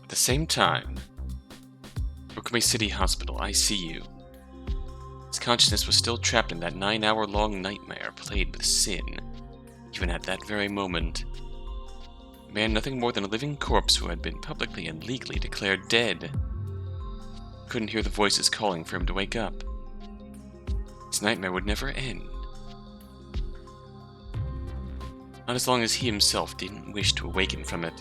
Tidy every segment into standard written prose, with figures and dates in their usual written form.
At the same time, Okame City Hospital, ICU. His consciousness was still trapped in that 9-hour-long nightmare played with sin. Even at that very moment, a man nothing more than a living corpse who had been publicly and legally declared dead couldn't hear the voices calling for him to wake up. His nightmare would never end. Not as long as he himself didn't wish to awaken from it.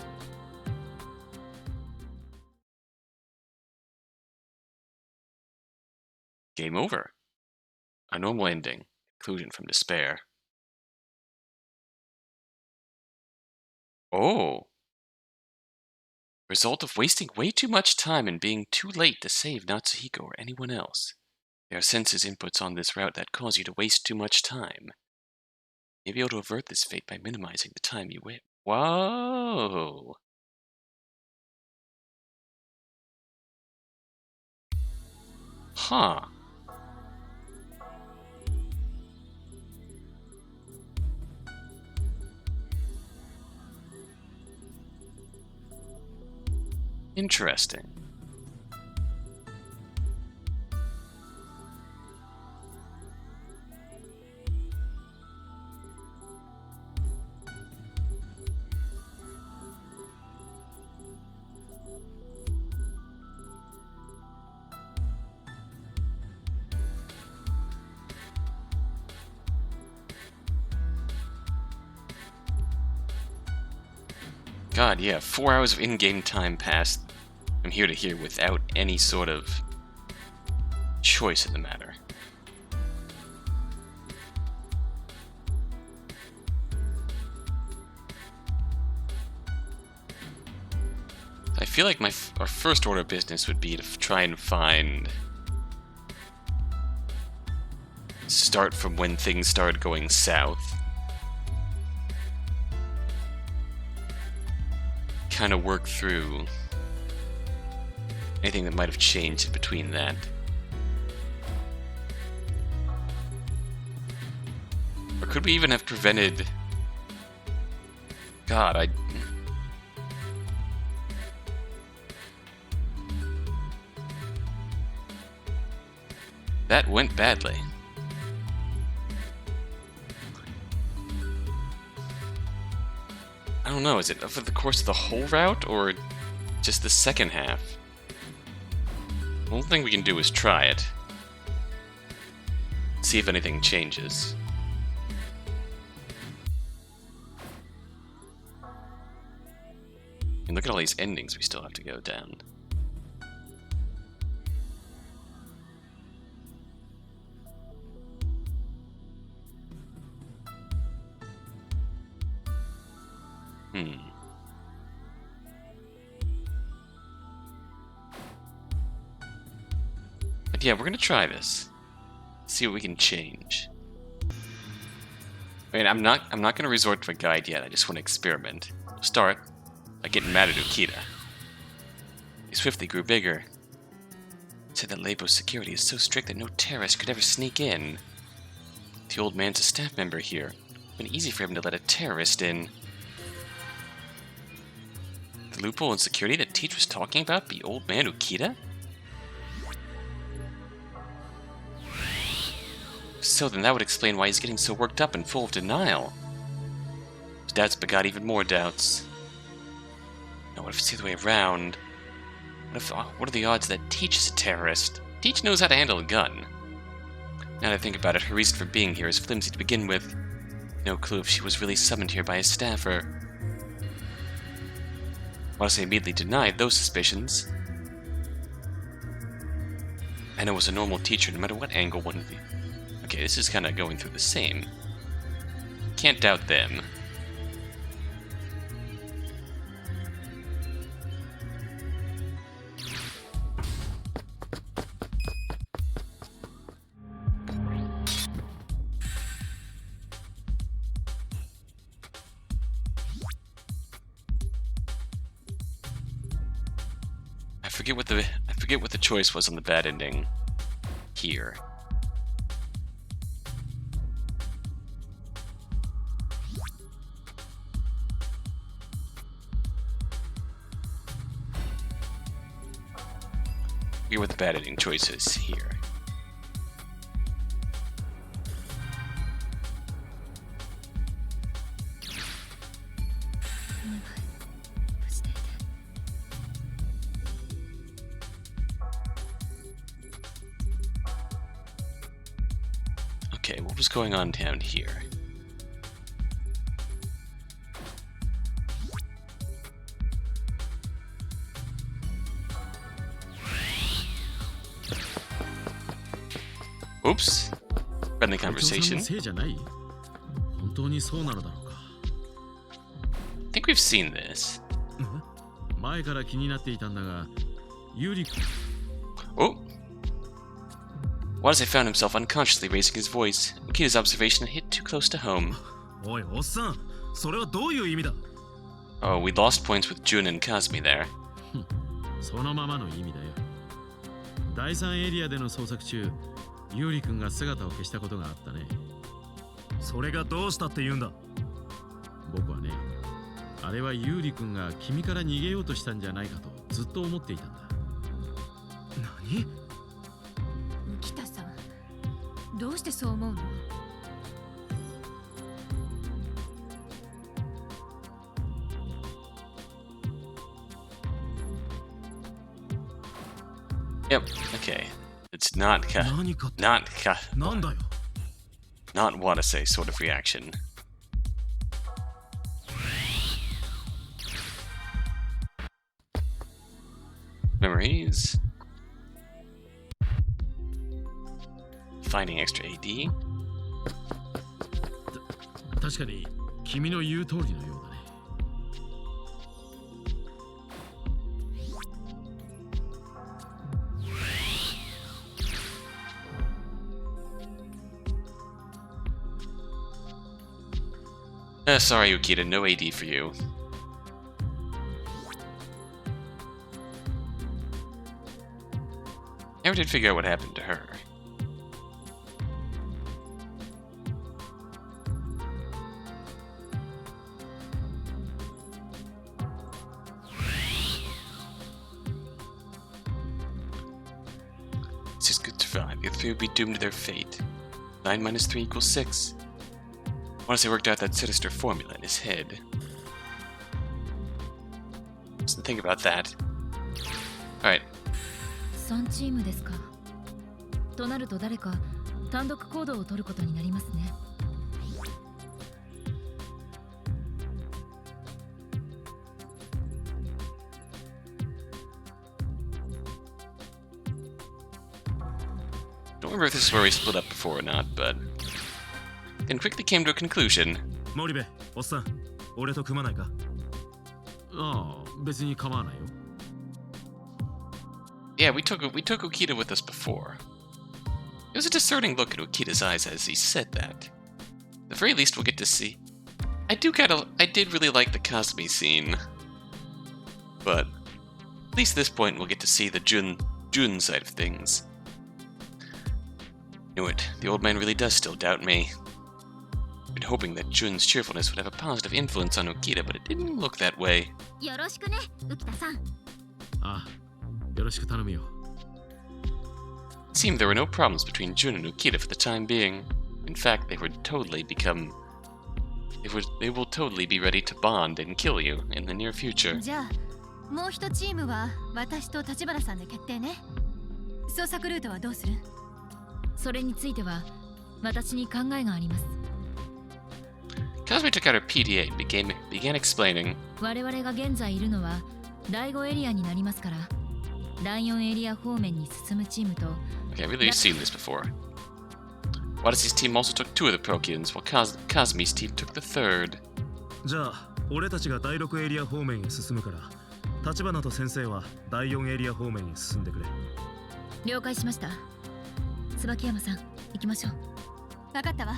Game over. A normal ending. Conclusion from despair. Oh! Result of wasting way too much time and being too late to save Natsuhiko or anyone else. There are senses inputs on this route that cause you to waste too much time. You'll be able to avert this fate by minimizing the time you wait. Whoa! Huh. Interesting. God, yeah, 4 hours of in-game time passed from here to here without any sort of choice in the matter. I feel like our first order of business would be to try and start from when things started going south. Kind of work through anything that might have changed in between that. Or could we even have prevented... God, that went badly. I don't know, is it over the course of the whole route, or just the second half? The only thing we can do is try it. See if anything changes. And look at all these endings we still have to go down. But yeah, we're gonna try this. See what we can change. I mean, I'm not gonna resort to a guide yet. I just want to experiment. We'll start by getting mad at Ukita. He swiftly grew bigger. Said that Labo's security is so strict that no terrorist could ever sneak in. The old man's a staff member here. It's been easy for him to let a terrorist in. The loophole in security that Teach was talking about be old man Ukita? So then that would explain why he's getting so worked up and full of denial. His doubts begot even more doubts. Now what if it's the other way around? What are the odds that Teach is a terrorist? Teach knows how to handle a gun. Now that I think about it, her reason for being here is flimsy to begin with. No clue if she was really summoned here by a staffer. Watase immediately denied those suspicions. Anna was a normal teacher no matter what angle one of the... Okay, this is kind of going through the same. Can't doubt them. I forget what the choice was on the bad ending here. Here with the bad ending choices here. Okay, what was going on down here? Oops. Friendly conversation. I think we've seen this. Oh! Watase found himself unconsciously raising his voice. Okita's observation hit too close to home. Oh, we lost points with Jun and Kazumi there. そのままの意味だよ。第3エリアでの捜索中、ユーリ君が姿を消したことがあったね。それがどうしたって言うんだ。僕はね、あれはユーリ君が君から逃げようとしたんじゃないかとずっと思っていたんだ。何？浮田さん、どうしてそう思うの？Yep, okay. It's not Watase sort of reaction. Memories. Finding extra AD. 確かに君の言う通りのようだね。Sorry, Ukita, no AD for you. Never did figure out what happened to her. This is good to survive. The other three would be doomed to their fate. 9 minus 3 equals 6. Once he worked out that sinister formula in his head. Just think about that. Alright. 3チームですか。となると誰か単独行動を取ることになりますね。Don't remember if this is where we split up before or not, but then quickly came to a conclusion. 森部、おっさん、俺と組まないか？ああ、別に構わないよ。Yeah, we took Okita with us before. It was a discerning look at Okita's eyes as he said that. At the very least, we'll get to see. I did really like the Kazumi scene, but at least at this point we'll get to see the Jun side of things. Knew it. The old man really does still doubt me. I'd been hoping that Jun's cheerfulness would have a positive influence on Okita, but it didn't look that way. よろしくね、浮田さん。ああ、よろしく頼むよ。It seemed there were no problems between Jun and Okita for the time being. In fact, they will totally be ready to bond and kill you in the near future. じゃあ、もう一チームは私と立花さんで決定ね。捜索ルートはどうする？それについては私に考えがあります。Kazumi took out her PDA and began explaining. 我々が現在いるのは第5エリアになりますから、第4エリア方面に進むチームと。Okay, I really seen this before. Watase's team also took 2 of the Prokians, while Kazumi's team took the 3rd. じゃあ、俺たちが第6エリア方面へ進むから、立花と先生は第4エリア方面へ進んでくれ。了解しました。椿山さん、行きましょう。分かったわ。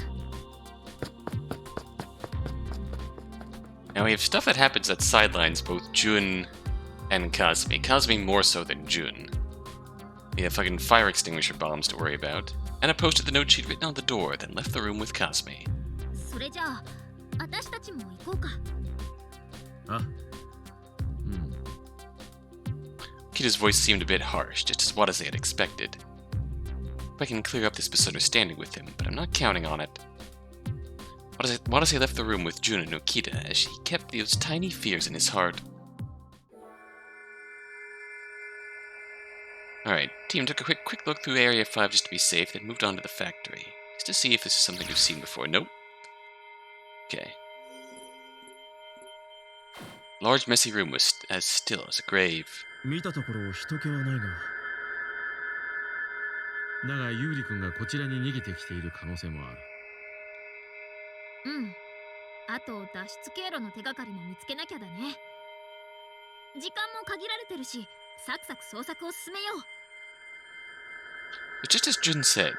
Now we have stuff that happens that sidelines both Jun and Kazumi. Kazumi more so than Jun. We have fucking fire extinguisher bombs to worry about, and a post-it the note she'd written on the door, then left the room with Kazumi. それじゃあ、私たちも行こうか。あ、Kita's voice seemed a bit harsh, just as Watase had expected. I can clear up this misunderstanding with him, but I'm not counting on it. Watase left the room with Juna no Kita as he kept those tiny fears in his heart. Alright, team took a quick look through Area 5 just to be safe, then moved on to the factory. Just to see if this is something we've seen before. Nope. Okay. Large messy room was as still as a grave. 見たところ人気はないが。だがユーリ君がこちらに逃げてきている可能性もある。うん。あと脱出経路の手がかりも見つけなきゃだね。時間も限られてるし、サクサク捜索を進めよう。But just as Jun said,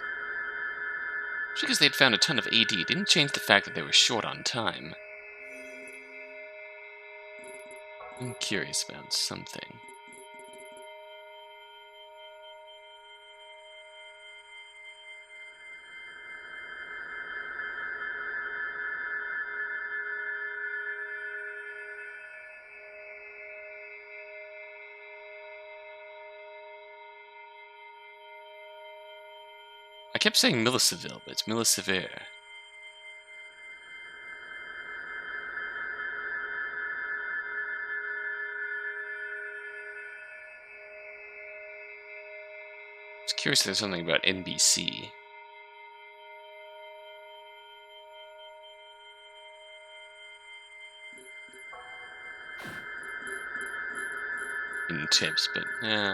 just because they'd found a ton of AD didn't change the fact that they were short on time. I'm curious about something. I kept saying Milliseville, but it's Millisevere. I was curious if there's something about NBC. In tips, but yeah.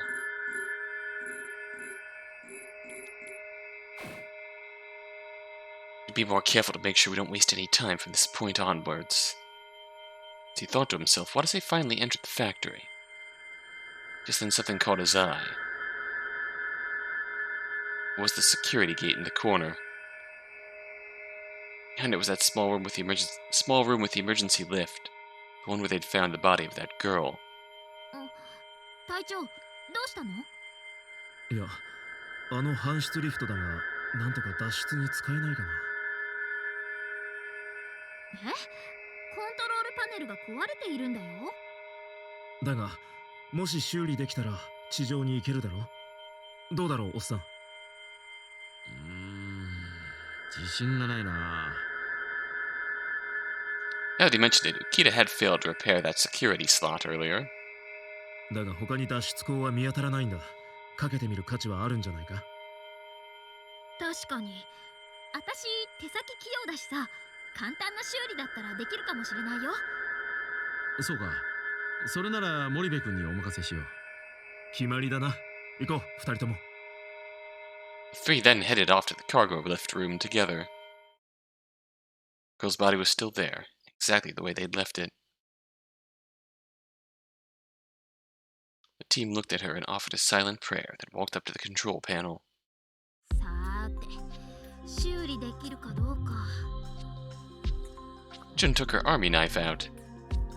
Be more careful to make sure we don't waste any time from this point onwards. As he thought to himself, Watase finally entered the factory. Just then something caught his eye. It was the security gate in the corner. Behind it was that small room with the emergency lift. The one where they'd found the body of that girl. 隊長、どうしたの？いや、あの搬出リフトだが、なんとか脱出に使えないかな。え？コントロールパネルが壊れているんだよ。だが、もし修理できたら地上に行けるだろう。どうだろう、おっさん。自信がないな。Now that he mentioned it, Kita had failed to repair that security slot earlier. だが他に脱出口は見当たらないんだ。かけてみる価値はあるんじゃないか。確かに。私、手先器用だしさ、簡単な修理だったらできるかもしれないよ。そうか。それなら森部君にお任せしよう。決まりだな。行こう、二人とも。The three then headed off to the cargo lift room together. The girl's body was still there, exactly the way they'd left it. The team looked at her and offered a silent prayer, then walked up to the control panel. さーて、修理できるかどうか。Jun took her army knife out.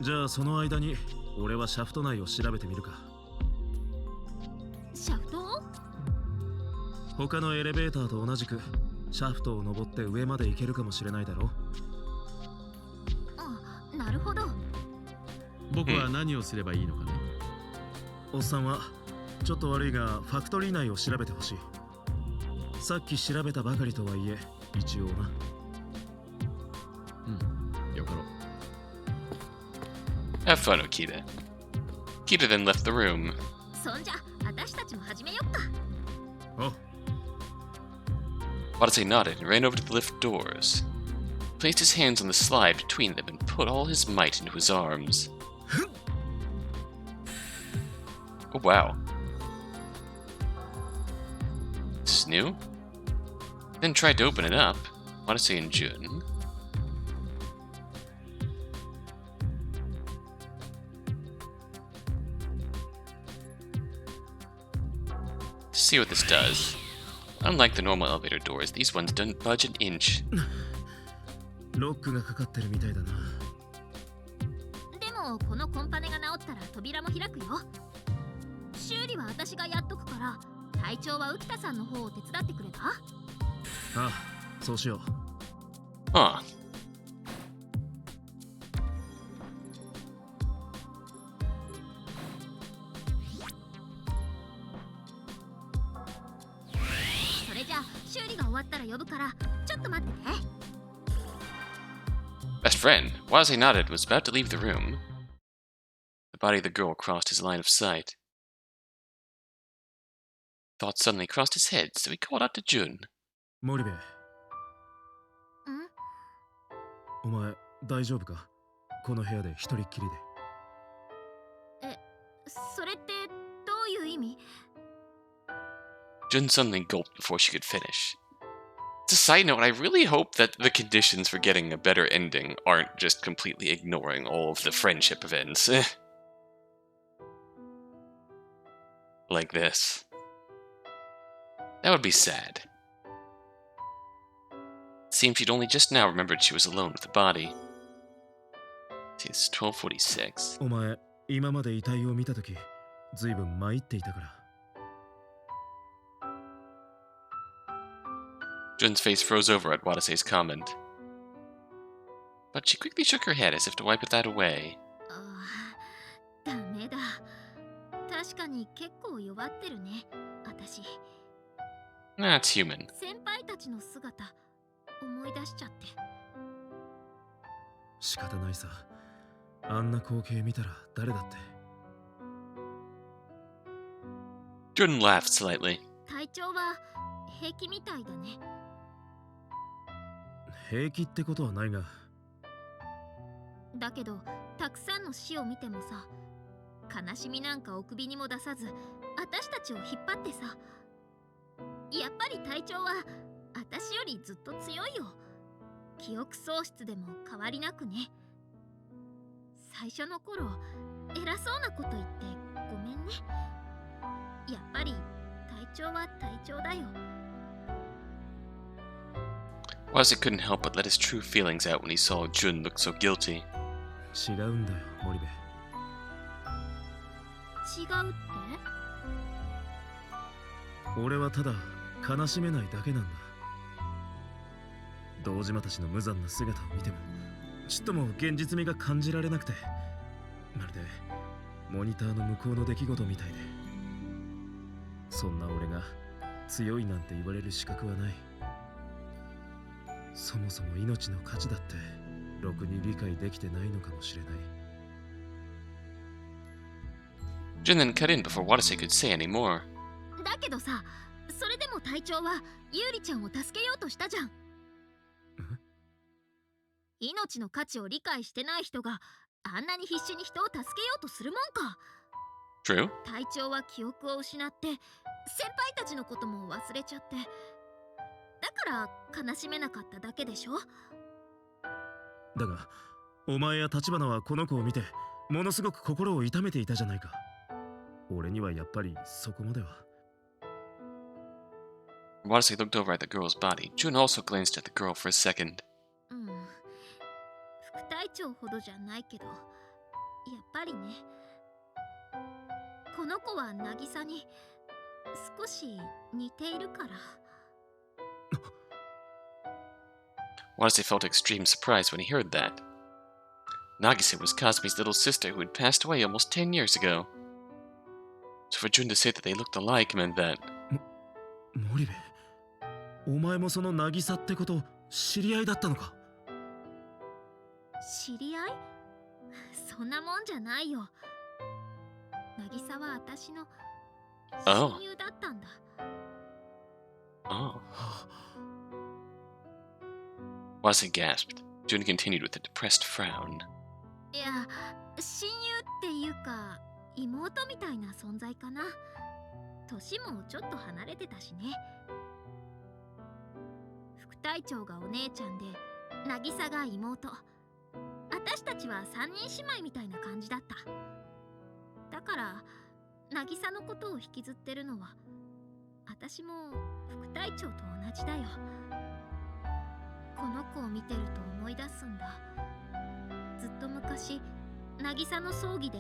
じゃあその間に俺はシャフト内を調べてみるか。シャフト？他のエレベーターと同じくシャフトを登って上まで行けるかもしれないだろ。あ、なるほど。僕は何をすればいいのかね。おっさんはちょっと悪いがファクトリー内を調べてほしい。さっき調べたばかりとはいえ一応な。よかろう。Have fun, Okita. Okita then left the room. そんじゃ、私たちも始めよっか。お。Watase nodded and ran over to the lift doors. He placed his hands on the slide between them and put all his might into his arms. Oh wow. This is new? Then tried to open it up. Watase and Jun. See what this does. Unlike the normal elevator doors, these ones don't budge an inch. ロックがかかってるみたいだな。でもこのコンパネが直ったら扉も開くよ。修理は私がやっとくから、隊長は浮田さんの方を手伝ってくれば？ああ、そうしよう。Huh. 修理が終わったら呼ぶからちょっと待ってね。 Best friend. Watase nodded and was about to leave the room. The body of the girl crossed his line of sight. Thoughts suddenly crossed his head, so he called out to Jun. 森部、んお前大丈夫か？この部屋で一人っきりで。それってどういう意味？ Jun suddenly gulped before she could finish. As a side note, I really hope that the conditions for getting a better ending aren't just completely ignoring all of the friendship events. Like this. That would be sad. It seems she'd only just now remembered she was alone with the body. It's 12:46. お前今まで遺体を見たとき、ずいぶん参っていたから。Jun's face froze over at Watase's comment. But she quickly shook her head as if to wipe that away. ダメだ。確かに結構弱ってるね、私。That's human. 先輩たちの姿、思い出しちゃって。仕方ないさ。あんな光景見たら誰だって。Jun laughed slightly. 体調は平気みたいだね。平気ってことはないが。だけど、たくさんの死を見てもさ、悲しみなんかお首にも出さず、私たちを引っ張ってさ。やっぱり隊長は私よりずっと強いよ。記憶喪失でも変わりなくね。最初の頃偉そうなこと言ってごめんね。やっぱり隊長は隊長だよ。Watase couldn't help but let his true feelings out when he saw Jun look so guilty. 違うんだよ、森部。違うって？俺はただ悲しめないだけなんだ。堂島たちの無残な姿を見てもちっとも現実味が感じられなくて、まるでモニターの向こうの出来事みたいで。そんな俺が強いなんて言われる資格はない。そもそも命の価値だってろくに理解できてないのかもしれない。Jun then cut in before Watase could say any more. だけどさ、それでも隊長はユーリちゃんを助けようとしたじゃん。命の価値を理解してない人があんなに必死に人を助けようとするもんか。True? 隊長は記憶を失って先輩たちのことも忘れちゃって、だから悲しめなかっただけでしょ。だがお前や橘はこの子を見てものすごく心を痛めていたじゃないか。俺にはやっぱりそこまでは。Watase looked over at the girl's body. Jun also glanced at the girl for a second. 副隊長ほどじゃないけど、やっぱりね。この子は渚に少し似ているから。Watase felt extreme surprise when he heard that. Nagise was Kasumi's little sister who had passed away almost 10 years ago. So for Jun to say that they looked alike meant that... 森部、お前もその渚ってこと知り合いだったのか？知り合い？そんなもんじゃないよ。渚は私の親友だったんだ。Oh. Watase gasped. Jun continued with a depressed frown. いや、親友っていうか妹みたいな存在かな。年もちょっと離れてたしね。副隊長がお姉ちゃんで渚が妹。私たちは三人姉妹みたいな感じだった。だから渚のことを引きずってるのは私も副隊長と同じだよ。この子を見てると思い出すんだ。ずっと昔渚の葬儀で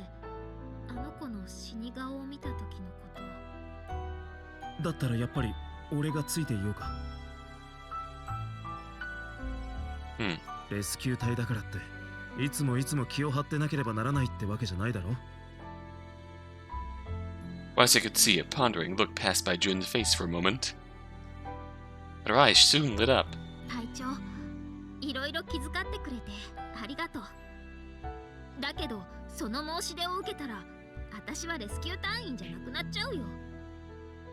あの子の死に顔を見た時のことを。だったらやっぱり俺がついていようか。レスキュー隊だからっていつも気を張ってなければならないってわけじゃないだろ。Watase could see a pondering look pass by Jun's face for a moment. But her eyes soon lit up. 隊長、いろいろ気遣ってくれてありがとう。だけどその申し出を受けたら私はレスキュー隊員じゃなくなっちゃうよ。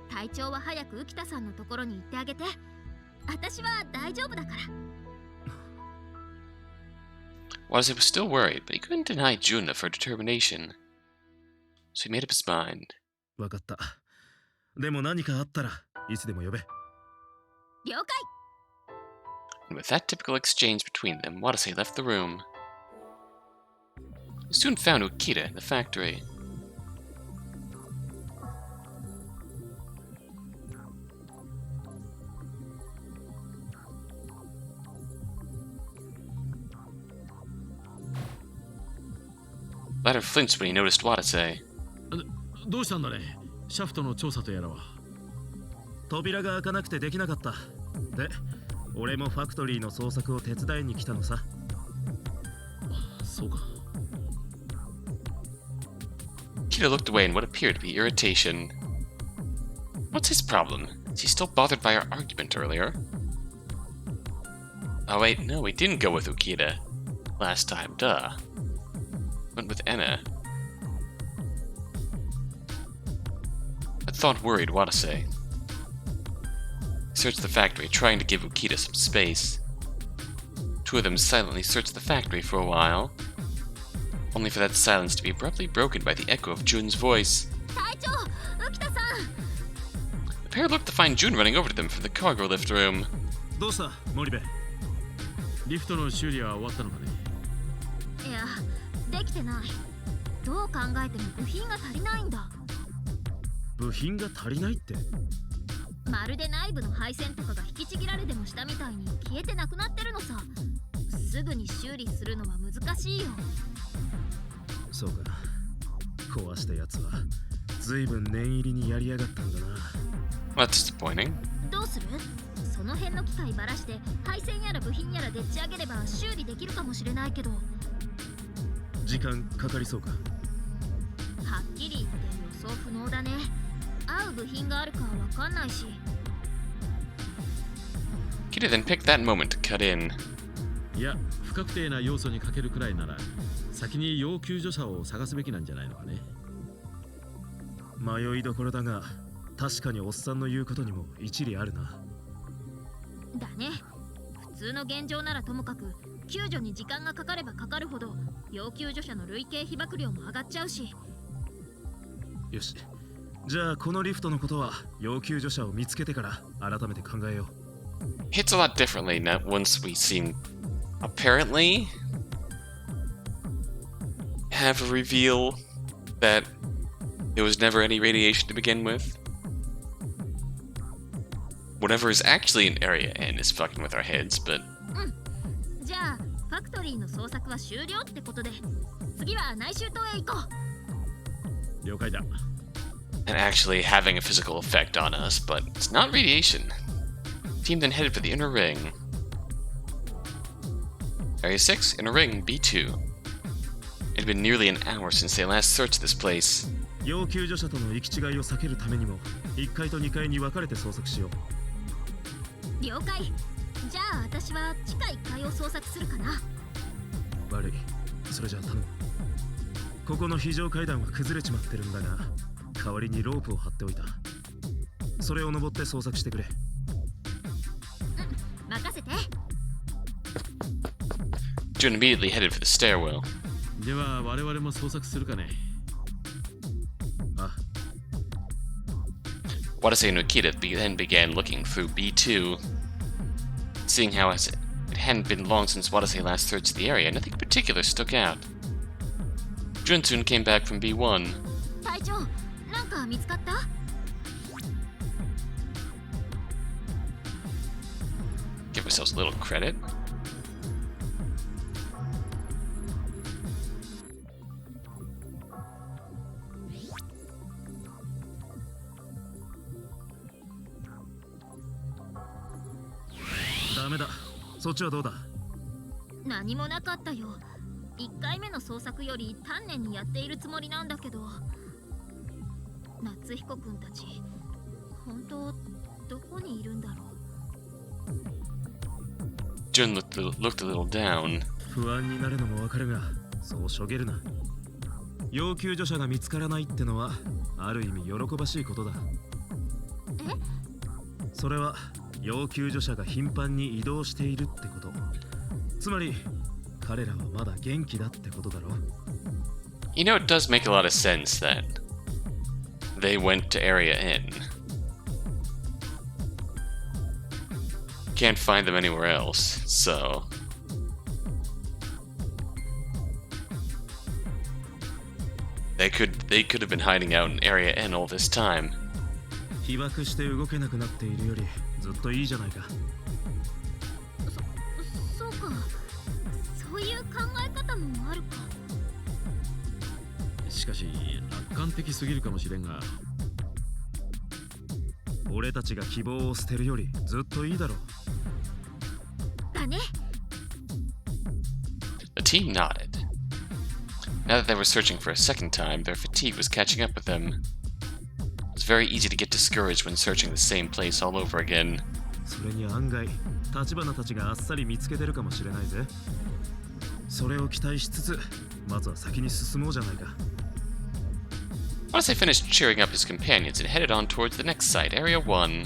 隊長は早く浮田さんのところに行ってあげて。私は大丈夫だから。Watase was still worried, but he couldn't deny Jun of her determination. So he made up his mind. わかった。でも何かあったらいつでも呼べ。了解。 And with that typical exchange between them, Watase left the room. He soon found Ukita in the factory. Latter flinched when he noticed Watase. どうしたんだね、シャフトの調査とやらは。扉が開かなくてできなかった。で、俺もファクトリーの捜索を手伝いに来たのさ。そうか。Ukita looked away in what appeared to be irritation. What's his problem? Is he still bothered by our argument earlier? Oh wait, no, we didn't go with Ukita last time, duh. Went with Enna. That thought worried Watase. He searched the factory, trying to give Ukita some space. Two of them silently searched the factory for a while, only for that silence to be abruptly broken by the echo of Jun's voice. The pair looked to find Jun running over to them from the cargo lift room. どうした、森部。リフトの修理は終わったのかね。いや、できてない。どう考えても部品が足りないんだ。部品が足りないって？まるで内部の配線とかが引きちぎられでもしたみたいに消えてなくなってるのさ。すぐに修理するのは難しいよ。そうか。壊したやつはずいぶん念入りにやりやがったんだな。That's disappointing. どうする？その辺の機械ばらして配線やら部品やらでっち上げれば修理できるかもしれないけど。時間かかりそうか。はっきり言って予想不能だね。合う部品があるかわかんないし。Ukita then picked that moment to cut in. いや、不確定な要素にかけるくらいなら先に要救助者を探すべきなんじゃないのかね。迷いどころだが、確かにおっさんの言うことにも一理あるな。だね。普通の現状ならともかく救助に時間がかかればかかるほど要救助者の累計被爆量も上がっちゃうし。よし、じゃあこのリフトのことは要救助者を見つけてから改めて考えよう。Hits a lot differently now once we seem apparently have a reveal that there was never any radiation to begin with. Whatever is actually in Area N is fucking with our heads, but... じゃあ、ファクトリーの捜索は終了ってことで、次は内州島へ行こう。了解だ。And actually having a physical effect on us, but it's not radiation. The team then headed for the inner ring. Area 6, inner ring, B2. It had been nearly an hour since they last searched this place. 要救助者との行き違いを避けるためにも、1階と2階に分かれて捜索しよう。了解。じゃあ私は地下1階を捜索するかな。悪い。それじゃあ頼む。ここの非常階段は崩れちまってるんだが、代わりにロープを張っておいた。それを登って捜索してくれ。任せて。Jun immediately headed for the stairwell. では我々も捜索するかね。あ。Watase and Ukita then began looking through B2. Seeing how it hadn't been long since Watase last searched the area, nothing in particular stuck out. Jun soon came back from B1. 隊長、なんか見つかった？ Give ourselves a little credit. ダメだ。そっちはどうだ？何もなかったよ。1回目の捜索より丹念にやっているつもりなんだけど。夏彦くんたち、本当どこにいるんだろう。Jun looked a little down. 不安になるのもわかるが、そうしょげるな。要救助者が見つからないってのはある意味喜ばしいことだ。それは要救助者が頻繁に移動しているってこと。つまり彼らはまだ元気だってことだろ。You know, it does make a lot of sense that they went to Area N. Can't find them anywhere else, so... They could have been hiding out in Area N all this time. 被爆して動けなくなっているよりずっといいじゃないか。そうか。そういう考え方もあるか。しかし楽観的すぎるかもしれんが、俺たちが希望を捨てるよりずっといいだろう。だね。The team nodded. Now that they were searching for a second time, their fatigue was catching up with them. It was very easy to get discouraged when searching the same place all over again. それに案外、立花たちがあっさり見つけてるかもしれないぜ。それを期待しつつ、まずは先に進もうじゃないか。Once they finished cheering up his companions and headed on towards the next site, Area 1.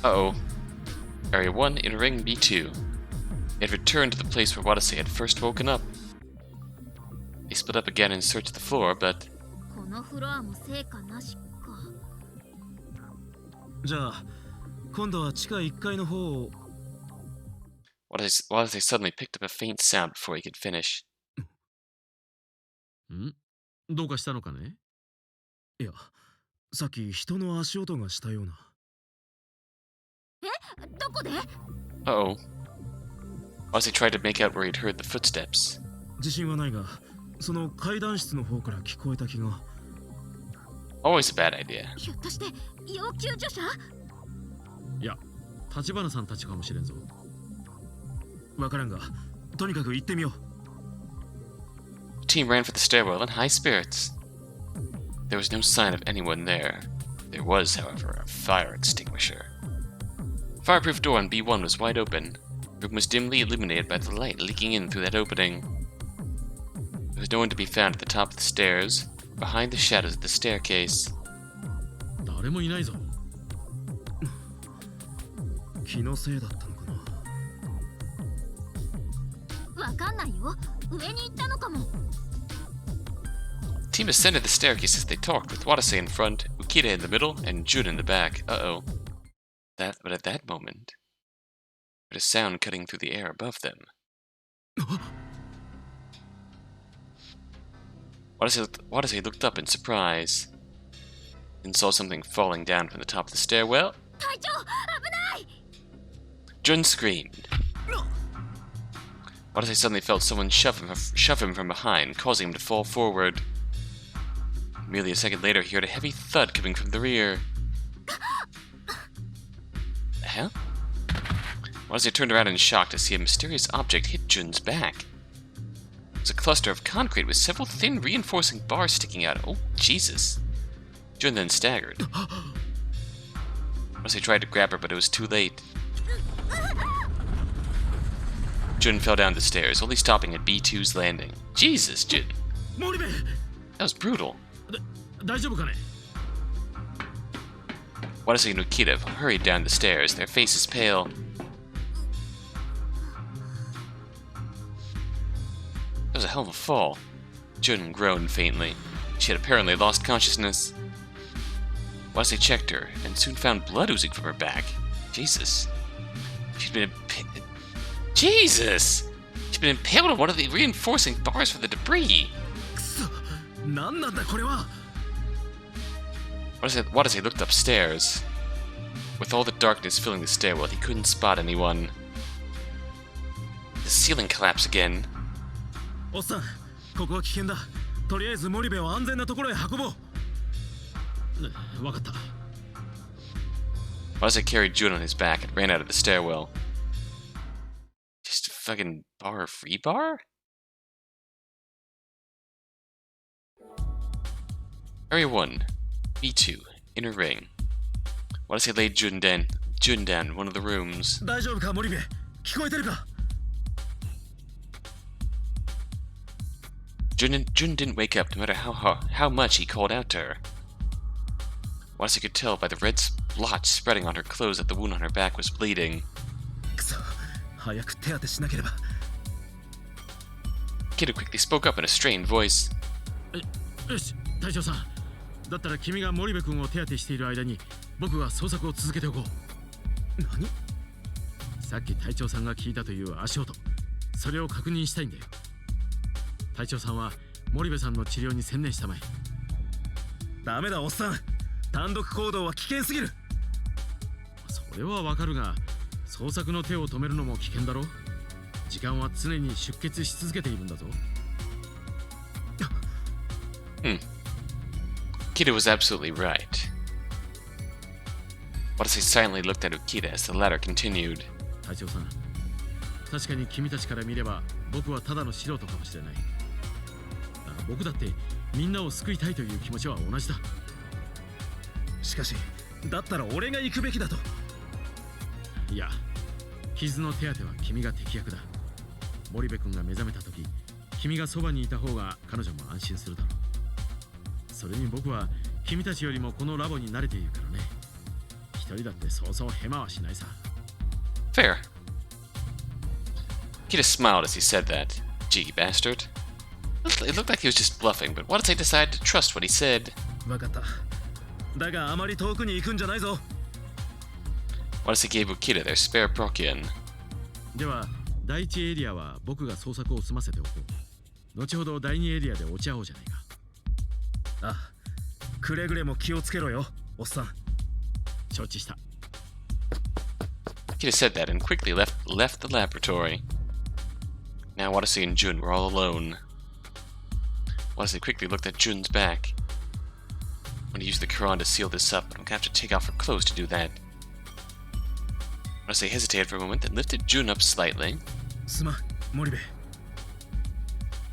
Uh-oh. Area 1 in Ring B2. They had returned to the place where Watase had first woken up. They split up again and searched the floor, but... このフロアも成果なしか。じゃあ、今度は地下1階の方を。Watase suddenly picked up a faint sound before he could finish. ん？どうかしたのかね？いや、さっき人の足音がしたような。どこで？ Uh-oh. Watase tried to make out where he'd heard the footsteps. 自信はないが、その階段室の方から聞こえた気が。Always a bad idea. ひょっとして要救助者？いや、立花さんたちかもしれんぞ。わからんが、とにかく行ってみよう。The team ran for the stairwell in high spirits. There was no sign of anyone there. There was, however, a fire extinguisher. The fireproof door on B1 was wide open. The room was dimly illuminated by the light leaking in through that opening. There was no one to be found at the top of the stairs, or behind the shadows of the staircase. 誰もいないぞ。気のせいだったのかな。わかんないよ。上に行ったのかも。The team ascended the staircase as they talked, with Watase in front, Ukita in the middle, and Jun in the back. Uh-oh. But at that moment, there was a sound cutting through the air above them. Watase looked up in surprise, and saw something falling down from the top of the stairwell. 隊長、危ない！ Jun screamed. Watase suddenly felt someone shove him from behind, causing him to fall forward. Merely a second later, he heard a heavy thud coming from the rear. The hell? Watase turned around in shock to see a mysterious object hit Jun's back. It was a cluster of concrete with several thin reinforcing bars sticking out. Oh, Jesus. Jun then staggered. Watase tried to grab her, but it was too late. Jun fell down the stairs, only stopping at B2's landing. Jesus, Jun. That was brutal. 大丈夫かね？ Watase and Ukita hurried down the stairs, their faces pale. That was a hell of a fall. Jun groaned faintly. She had apparently lost consciousness. Watase checked her, and soon found blood oozing from her back. Jesus. She'd been Jesus! She'd been impaled on one of the reinforcing bars for the debris. くそ、なんなんだこれは。Watase looked upstairs. With all the darkness filling the stairwell, he couldn't spot anyone. The ceiling collapsed again. おっさん、ここは危険だ。とりあえず森部を安全なところへ運ぼう。わかった。Watase carried Jun on his back and ran out of the stairwell. Just a fucking free bar? Area 1, B2, Inner Ring. Watase laid Jun Jun down in one of the rooms. 大丈夫か森部、聞こえてるか？ Jun didn't wake up no matter how much he called out to her. Watase could tell by the red splotch spreading on her clothes that the wound on her back was bleeding. くそ、早く手当てしなければ。 Kida quickly spoke up in a strained voice. よし、隊長さん。だったら君が森部君を手当てしている間に僕が捜索を続けておこう。何？さっき隊長さんが聞いたという足音、それを確認したいんだよ。隊長さんは森部さんの治療に専念したまえ。ダメだおっさん、単独行動は危険すぎる。それはわかるが、捜索の手を止めるのも危険だろ。時間は常に出血し続けているんだぞ。Kida was absolutely right. Watase silently looked at Ukita as the latter continued. 隊長さん、確かに君たちから見れば僕はただの素人かもしれない。だが僕だってみんなを救いたいという気持ちは同じだ。しかし、だったら俺が行くべきだと。いや、傷の手当ては君が適役だ。森部君が目覚めた時、君がそばにいた方が彼女も安心するだろう。それに僕は君たちよりもこのラボに慣れているからね。一人だってそうそうヘマはしないさ。Fair. Kida smiled as he said that. Cheeky bastard. It looked like he was just bluffing, but Watase decided to trust what he said. わかった。だがあまり遠くに行くんじゃないぞ。Watase gave Ukita their spare Prokyan. では、第一エリアは僕が捜索を済ませておこう。後ほど第二エリアで落ち合おうじゃないか。ああ、くれぐれも気をつけろよ、おっさん。承知した。Kida said that and quickly left the laboratory. Now Watase and Jun were all alone. Watase quickly looked at Jun's back. I'm gonna use the Quran to seal this up, but I'm gonna have to take off her clothes to do that. Watase hesitated for a moment, then lifted Jun up slightly. すまん、森部。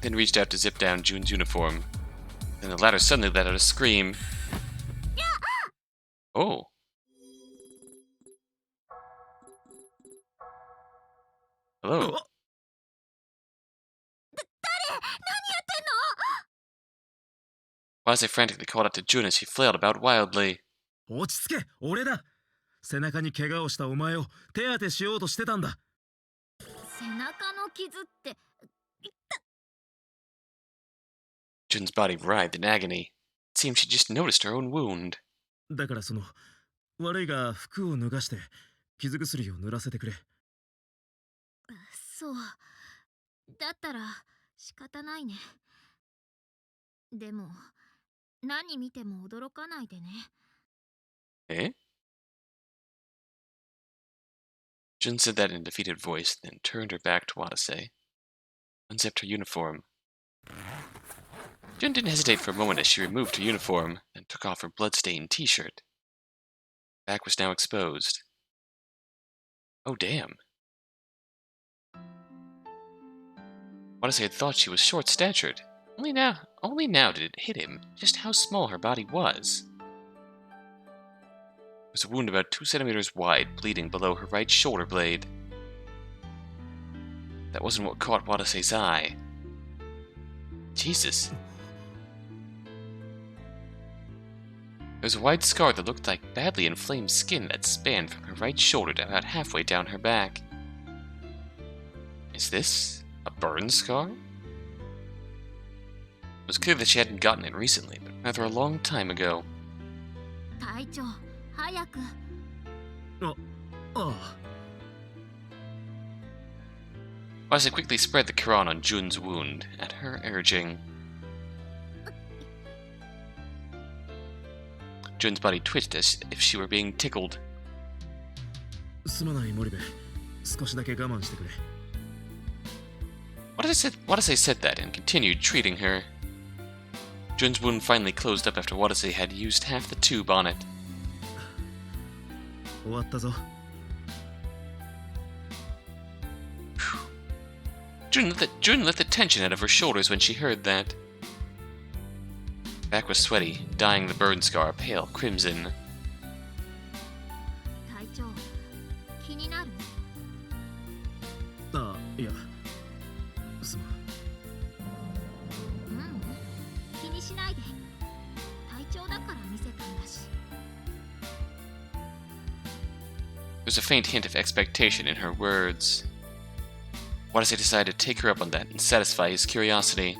Then reached out to zip down Jun's uniform. Then the latter suddenly let out a scream. Oh. Hello. Watase frantically called out to Jun as she flailed about wildly. 落ち着け、俺だ。背中に怪我をしたお前を手当てしようとしてたんだ。背中の傷って。 Jun's body writhed in agony. It seemed she just noticed her own wound. だから悪いが服を脱がして傷薬を塗らせてくれ。そう。だったら仕方ないね。でも何見ても驚かないでね。Eh? Jun said that in a defeated voice, then turned her back to Watase, unzipped her uniform. Jun didn't hesitate for a moment as she removed her uniform, then took off her blood-stained t-shirt. Her back was now exposed. Oh, damn. Watase had thought she was short-statured. Only now did it hit him just how small her body was. There was a wound about 2 centimeters wide, bleeding below her right shoulder blade. That wasn't what caught Watase's eye. Jesus. There was a wide scar that looked like badly inflamed skin that spanned from her right shoulder to about halfway down her back. Is this a burn scar? It was clear that she hadn't gotten it recently, but rather a long time ago. 隊長、早く。ああ。 Watase quickly spread the Quran on Jun's wound, at her urging. Jun's body twitched as if she were being tickled. すまない森部、少しだけ我慢してくれ。 Watase said that and continued treating her. Jun's wound finally closed up after Watase had used half the tube on it. 終わったぞ。 Jun let the tension out of her shoulders when she heard that. Back was sweaty, dyeing the burn scar pale crimson. 隊長、しないで。体調だから見せたんだし。There's a faint hint of expectation in her words. Watase decided to take her up on that and satisfy his curiosity.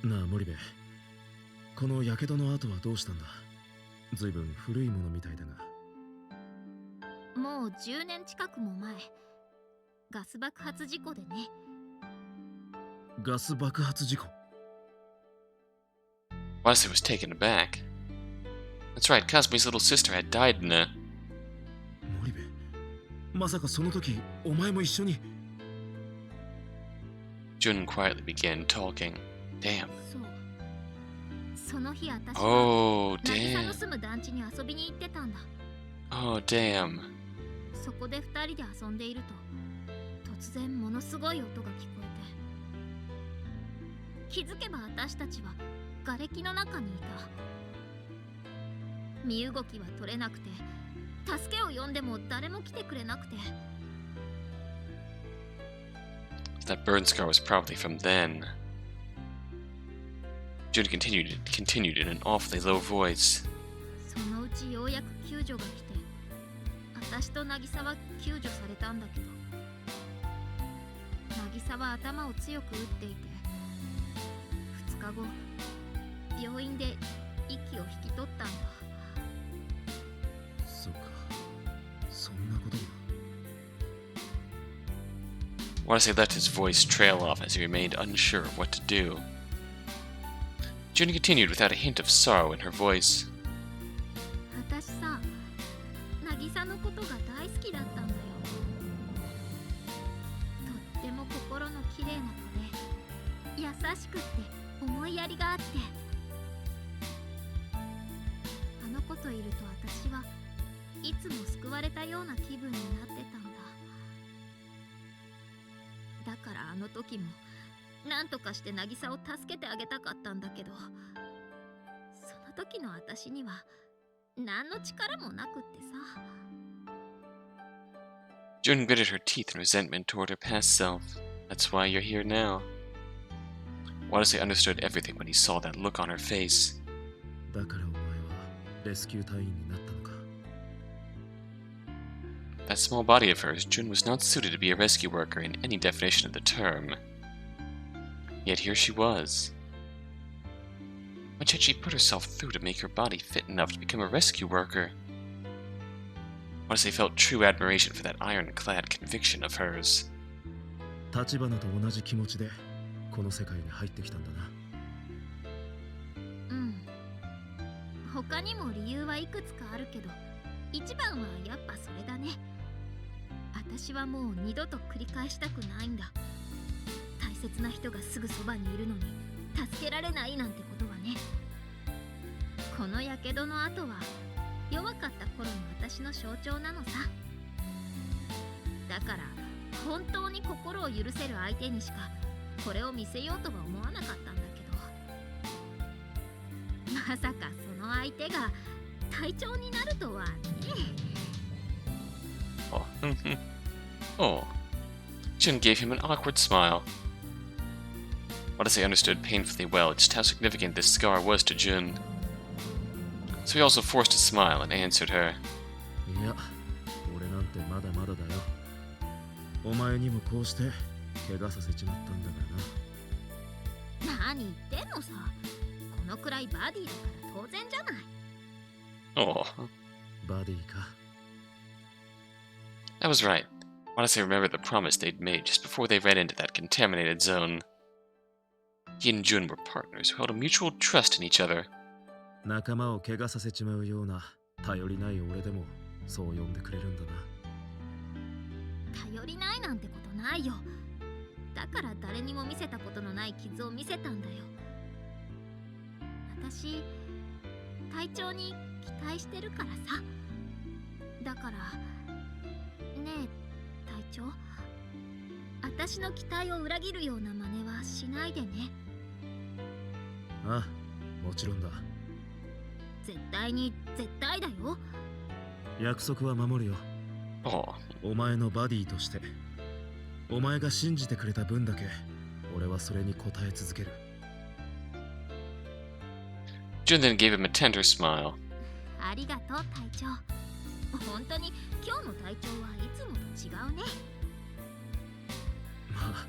なあ森部、この火傷の跡はどうしたんだ？ずいぶん古いものみたいだが。もう10年近くも前、ガス爆発事故でね。ガス爆発事故。Watase was taken aback. That's right, Kasumi's little sister had died in a... 森部、まさかその時お前も一緒に。Jun quietly began talking. Damn. そう。その日私は Oh, 渚 damn. の住む団地に遊びに行ってたんだ。 Oh, damn. そこで2人で遊んでいると、突然ものすごい音が聞こえて、気づけば私たちは瓦礫の中にいた。身動きは取れなくて、助けを呼んでも誰も来てくれなくて。 That burn scar was probably from then. Jun continued in an awfully low voice. そのうちようやく救助が来て、私と渚は救助されたんだけど、渚は頭を強く打っていて、2日後病院で息を引き取ったんだ。そっか、そんなことが。Watase let his voice trail off as he remained unsure of what to do. Jun continued without a hint of sorrow in her voice. 私さ、渚のことが大好きだったんだよ。とっても心の綺麗な子で、優しくって思いやりがあって、あの子といると私はいつも救われたような気分になってたんだ。だからあの時も何とかして渚を助けてあげたかったんだけど、その時の私には何の力もなくってさ。 Jun gritted her teeth in resentment toward her past self. That's why you're here now. Watase understood everything when he saw that look on her face. だからお前はレスキュー隊員になったのか。 That small body of hers, Jun was not suited to be a rescue worker in any definition of the term. Yet here she was. Much had she put herself through to make her body fit enough to become a rescue worker? Watase felt true admiration for that ironclad conviction of hers. 立花と同じ気持ちでこの世界に入ってきたんだな。うん。他にも理由はいくつかあるけど、一番はやっぱそれだね。私はもう二度と繰り返したくないんだ。大切な人がすぐそばにいるのに助けられないなんてことはね。この火傷の跡は弱かった頃の私の象徴なのさ。だから本当に心を許せる相手にしかこれを見せようとは思わなかったんだけど、まさかその相手が隊長になるとはね。Oh. Oh. Jun gave him an awkward smile. Watase understood painfully well just how significant this scar was to Jun. So he also forced a smile and answered her. いや、俺なんてまだまだだよ。お前にもこうして怪我させちまったんだからな。何言ってんのさ。このくらいバディだから当然じゃない。Oh. バディか。That was right. Watase remembered the promise they'd made just before they ran into that contaminated zone. He and Jun were partners who held a mutual trust in each other. 仲間を怪我させちまうような頼りない俺でもそう呼んでくれるんだな。頼りないなんてことないよ。だから誰にも見せたことのない傷を見せたんだよ。私、隊長に期待してるからさ。だから、ねえ、隊長。私の期待を裏切るような真似はしないでね。ああ、もちろんだ。絶対に絶対だよ。約束は守るよ。Oh. お前のバディとして。お前が信じてくれた分だけ俺はそれに応え続ける。Jun then gave him a tender smile. ありがとう隊長。本当に今日の隊長はいつもと違うね。まあ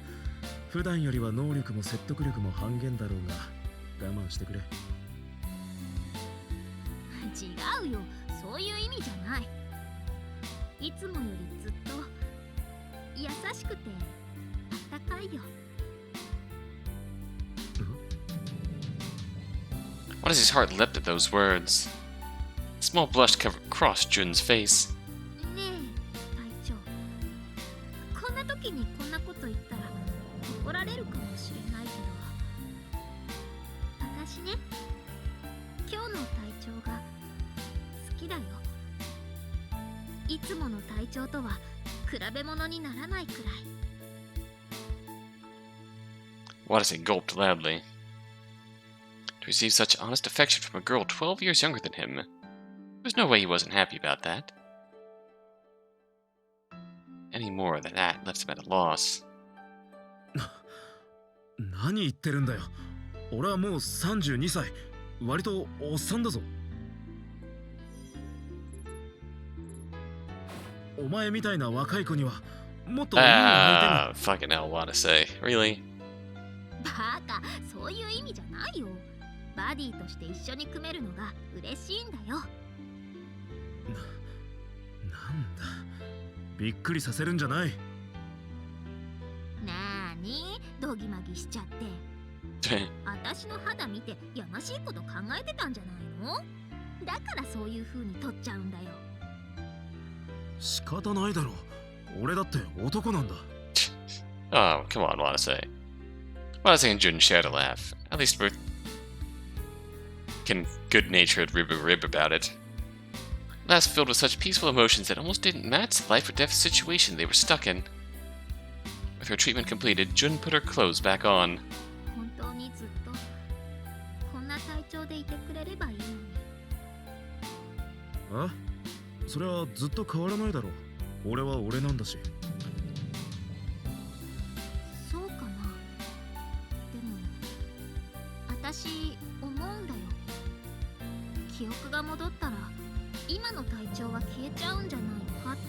普段よりは能力も説得力も半減だろうが我慢してくれ。違うよ、そういう意味じゃない。いつもよりずっと優しくてあったかいよ。Watase's heart leapt at those words. A small blush crossed Jun's face. ねえ隊長、こんな時にこんなこと言ったら怒られるかもしれないけど、私ね、今日の隊長が好きだよ。いつもの隊長とは比べ物にならないくらい。Watase gulped loudly. To receive such honest affection from a girl 12 years younger than him, there's no way he wasn't happy about that. Any more than that left him at a loss. 何言ってるんだよ。俺はもう32歳。割とおっさんだぞ。お前みたいな若い子にはもっといい相手が。Fucking hell, Watase. Really? バカ、そういう意味じゃないよ。バディとして一緒に組めるのが嬉しいんだよ。なんだ。びっくりさせるんじゃない。なーに、ドギマギしちゃって。私の肌見てやましいこと考えてたんじゃないの？だからそういう風に取っちゃうんだよ。仕方ないだろ。俺だって男なんだ。Oh, come on, Watase. Watase and Jun shared a laugh. At least we're good-natured rib about it. Laugh filled with such peaceful emotions that almost didn't match the life or death situation they were stuck in. With her treatment completed, Jun put her clothes back on. 本当にずっとこんな体調でいてくれればいいのに。あ？それはずっと変わらないだろう。俺は俺なんだし。そうかな。でも私思うんだよ。記憶が戻ったら今の体調は消えちゃうんじゃないのかって。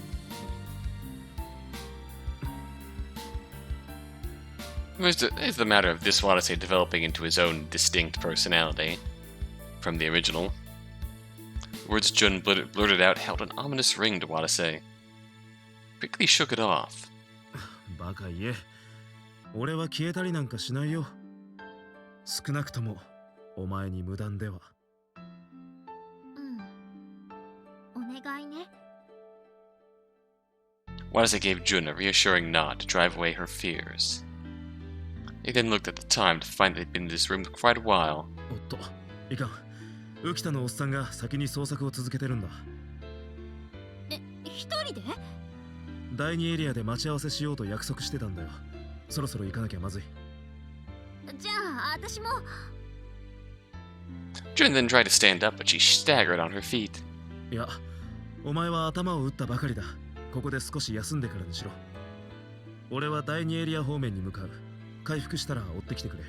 It's the matter of this Watase developing into his own distinct personality from the original. Words Jun blurted out held an ominous ring to Watase. Quickly shook it off. バカ言え。俺は消えたりなんかしないよ。少なくともお前に無断では。お願いね。Watase gave Jun a reassuring nod to drive away her fears. They then looked at the time to find they'd been in this room for quite a while. おっと、いかん。浮田のおっさんが先に捜索を続けてるんだ。一人で？第2エリアで待ち合わせしようと約束してたんだよ。そろそろ行かなきゃまずい。じゃあ私も。Jun then tried to stand up, but she staggered on her feet. いや、お前は頭を打ったばかりだ。ここで少し休んでからにしろ。俺は第2エリア方面に向かう。回復したら追ってきてくれ。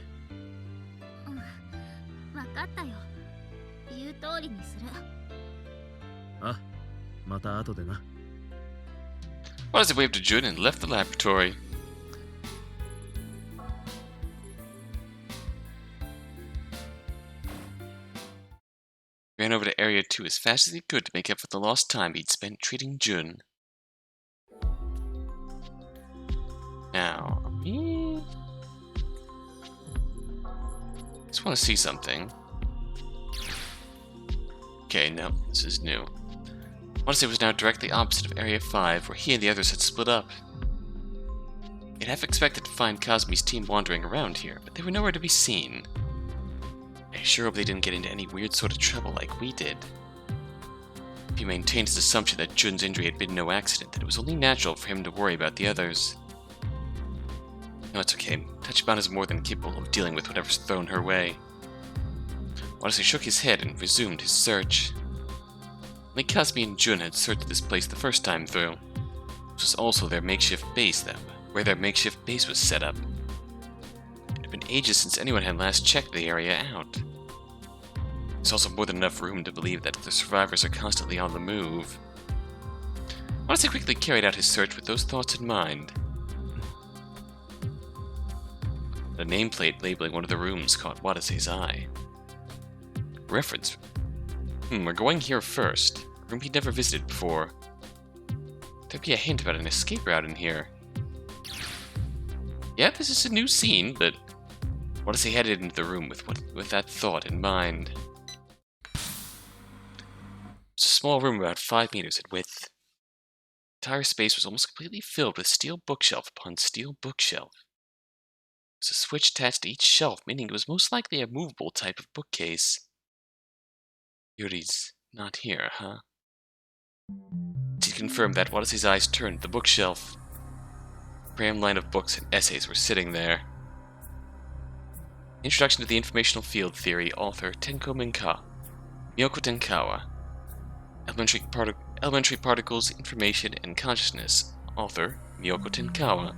わかったよ。言う通りにする。あ、また後でな。Watase waved to Jun and left the laboratory. He ran over to Area 2 as fast as he could to make up for the lost time he'd spent treating Jun. Now, just want to see something. Okay, no, this is new. Watase was now directly opposite of Area 5, where he and the others had split up. You'd have expected to find Cosme's team wandering around here, but they were nowhere to be seen. I sure hope they didn't get into any weird sort of trouble like we did. He maintained his assumption that Jun's injury had been no accident, that it was only natural for him to worry about the others. No, it's okay. Tachibana is more than capable of dealing with whatever's thrown her way. Watase shook his head and resumed his search. Only Cosme and Jun had searched this place the first time through. This was also their makeshift base, where their makeshift base was set up. It had been ages since anyone had last checked the area out. There's also more than enough room to believe that the survivors are constantly on the move. Watase quickly carried out his search with those thoughts in mind. The nameplate labeling one of the rooms caught Watase's eye. Reference. We're going here first. A room he'd never visited before. There'd be a hint about an escape route in here. Yeah, this is a new scene, but Watase headed into the room with that thought in mind. It's a small room about 5 meters in width. The entire space was almost completely filled with steel bookshelf upon steel bookshelf. There was a switch attached to each shelf, meaning it was most likely a movable type of bookcase. Yuri's not here, huh? To confirm that, Watase's eyes turned to the bookshelf. A crammed line of books and essays were sitting there. Introduction to the Informational Field Theory, author Miyoko Tenkawa. Elementary Particles, Information, and Consciousness, author Miyoko Tenkawa.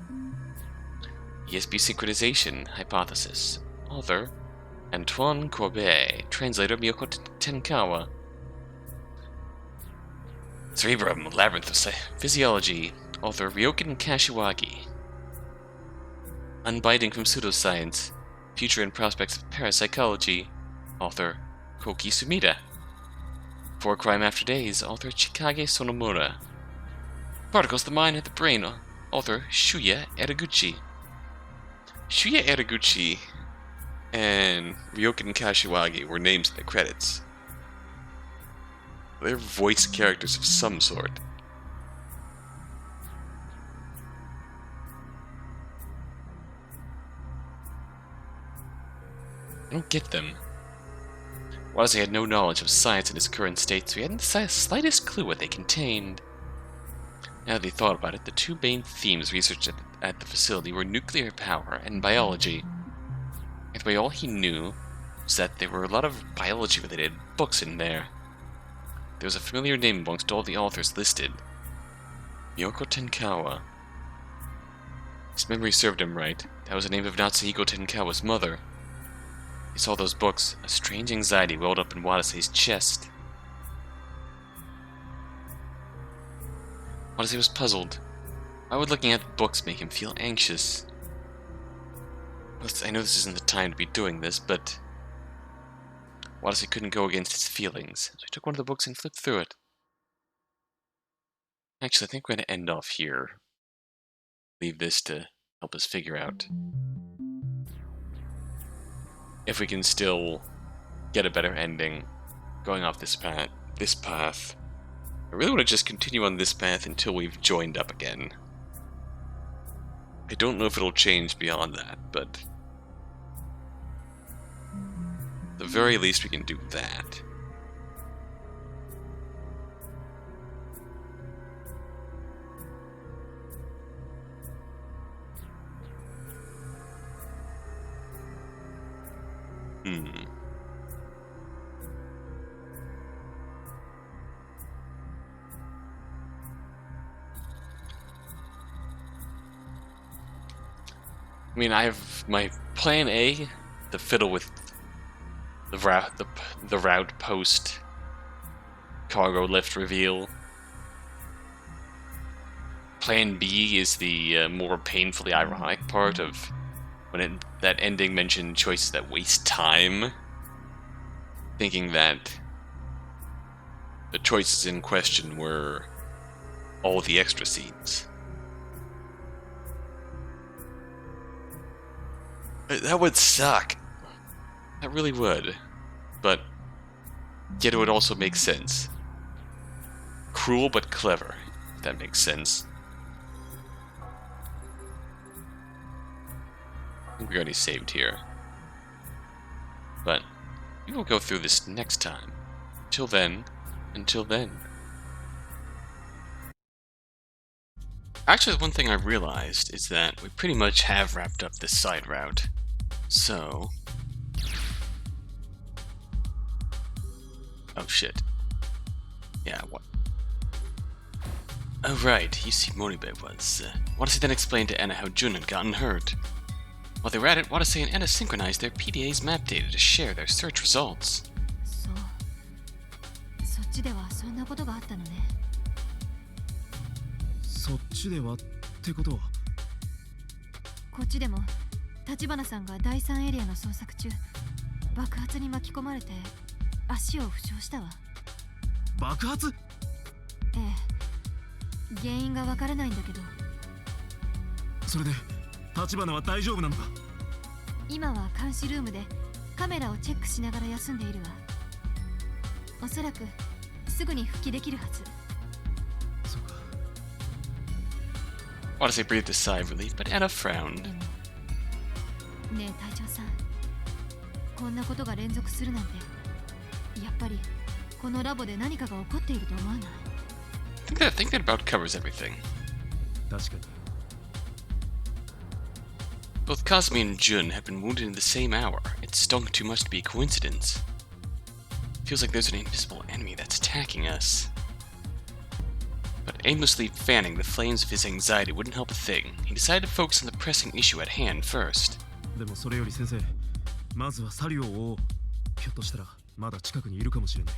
ESP Synchronization Hypothesis, author Antoine Courbet, translator Miyoko Tenkawa. Cerebrum, Labyrinth of Physiology, author Ryokin Kashiwagi. Unbinding from Pseudoscience, Future and Prospects of Parapsychology, author Koki Sumida. For Crime After Days, author Chikage Sonomura. Particles of the Mind and the Brain, author Shuya Ereguchi. Shuya Ereguchi and Ryokin Kashiwagi were names in the credits. They're voice characters of some sort. I don't get them. Watase had no knowledge of science in its current state, so he hadn't the slightest clue what they contained. Now that he thought about it, the two main themes researched at the facility were nuclear power and biology. Anyway, all he knew was that there were a lot of biology-related books in there. There was a familiar name amongst all the authors listed. Miyoko Tenkawa. His memory served him right. That was the name of Natsuhiko Tenkawa's mother. He saw those books. A strange anxiety welled up in Watase's chest. Watase was puzzled. Why would looking at the books make him feel anxious? I know this isn't the time to be doing this, but Watase couldn't go against his feelings, so he took one of the books and flipped through it. Actually, I think we're going to end off here. Leave this to help us figure out if we can still get a better ending going off this path. I really want to just continue on this path until we've joined up again. I don't know if it'll change beyond that, but at the very least we can do that. I mean, I have my plan A to fiddle with the route post cargo lift reveal. Plan B is the more painfully ironic part of when that ending mentioned choices that waste time. Thinking that the choices in question were all the extra scenes. That would suck. That really would. But yet it would also make sense. Cruel but clever, if that makes sense. I think we already saved here. But we will go through this next time. Until then. Actually, the one thing I realized is that we pretty much have wrapped up this side route. So... oh shit. Yeah, what? Oh right, you see Moribe was... Watase then explained to Anna how Jun had gotten hurt. While they were at it, Watase and Anna synchronized their PDA's map data to share their search results. そうちではそんなことがあったのね。そっちではってことは。こっちでも立花さんが第3エリアの捜索中、爆発に巻き込まれて足を負傷したわ。爆発？ええ、原因がわからないんだけど。それで立花は大丈夫なのか？今は監視ルームでカメラをチェックしながら休んでいるわ。おそらくすぐに復帰できるはず。そうか。Watase breathed a sigh of relief, but Anna frowned. でもねえ隊長さん、こんなことが連続するなんて、やっぱりこのラボで何かが起こっていると思わない？ I think that about covers everything. 確かに。Both Kazumi and Jun have been wounded in the same hour. It stung too much to be a coincidence. Feels like there's an invisible enemy that's attacking us. But aimlessly fanning the flames of his anxiety wouldn't help a thing. He decided to focus on the pressing issue at hand first. でもそれより先生、まずはサリューを追おう。ひょっとしたらまだ近くにいるかもしれない。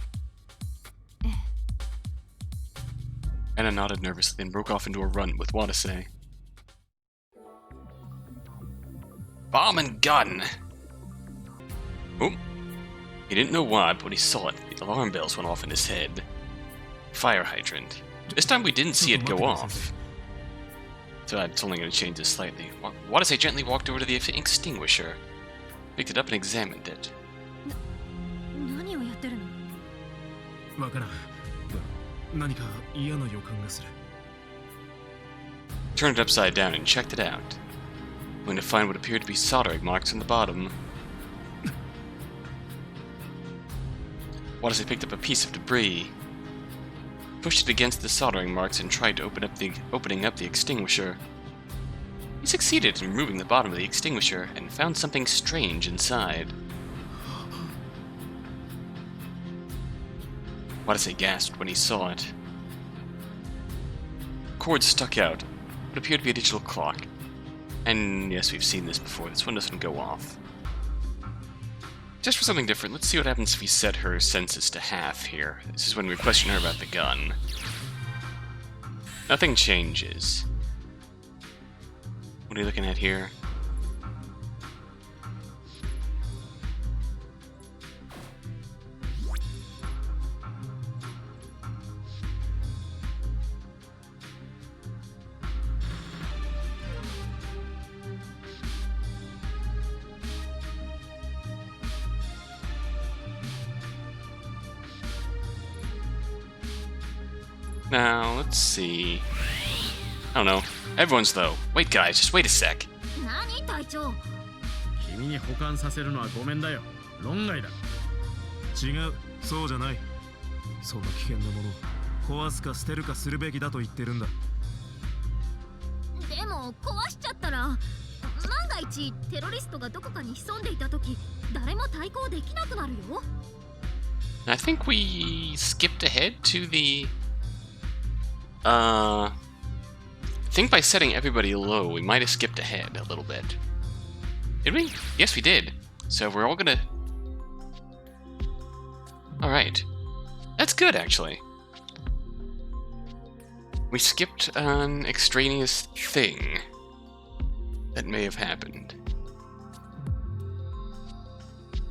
ええ。 Anna nodded nervously, then broke off into a run with Watase. Bomb and gun! Oh. He didn't know why, but when he saw it, the alarm bells went off in his head. Fire hydrant. This time we didn't see it go off. So it's only going to change this slightly. Watase gently walked over to the extinguisher, picked it up and examined it. 何をやってるの？わからん。何か嫌な予感がする。 Turned it upside down and checked it out, only to find what appeared to be soldering marks on the bottom. Watase picked up a piece of debris, pushed it against the soldering marks, and tried to opening up the extinguisher. He succeeded in removing the bottom of the extinguisher and found something strange inside. Watase gasped when he saw it. Cords stuck out, what appeared to be a digital clock. And yes, we've seen this before. This one doesn't go off. Just for something different, let's see what happens if we set her senses to half here. This is when we question her about the gun. Nothing changes. What are you looking at here? Now, let's see. I don't know. Everyone's low. Wait, guys, just wait a sec. 何隊長？君に保管させるのはごめんだよ。論外だ。違う、そうじゃない。そんな危険なものを壊すか捨てるかするべきだと言ってるんだ。でも壊しちゃったら、万が一テロリストがどこかに潜んでいた時、誰も対抗できなくなるよ。I think we skipped ahead to the... I think by setting everybody low, we might have skipped ahead a little bit. Did we? Yes, we did. So we're all gonna... Alright. That's good, actually. We skipped an extraneous thing that may have happened.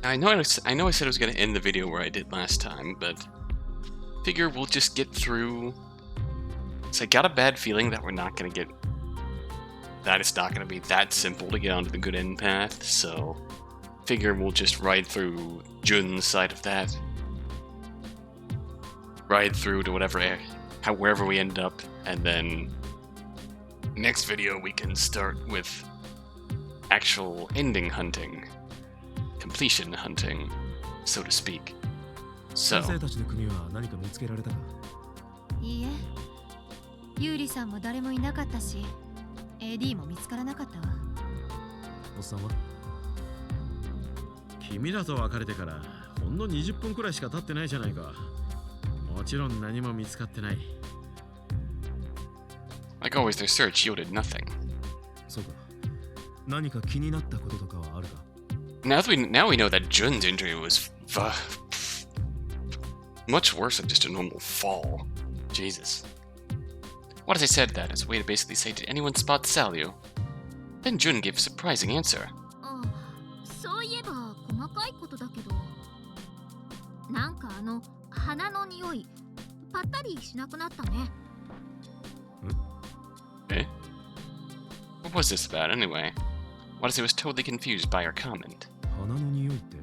Now, I know I said I was gonna end the video where I did last time, but figure we'll just get through... So I got a bad feeling that we're not gonna get... That it's not gonna be that simple to get onto the good end path, so... Figure we'll just ride through Jun's side of that. Ride through to wherever we end up, and then... Next video we can start with... actual ending hunting. Completion hunting, so to speak. So... 先生たちの組は何か見つけられたか？いいえ、ユーリさんも誰もいなかったし、AD も見つからなかったわ。おっさんは？君らと別れてからほんの20分くらいしか経ってないじゃないか。もちろん何も見つかってない。Like always, their search yielded nothing. そうか。何か気になったこととかはあるか？ Now we know that Jun's injury was Much worse than just a normal fall. Jesus. Watase said that as a way to basically say, did anyone spot Salyu? Then Jun gave a surprising answer. あ、そういえば細かいことだけど、なんか鼻の匂いぱったりしなくなったね。Eh? What was this about anyway? Watase was totally confused by her comment. 鼻の匂いって。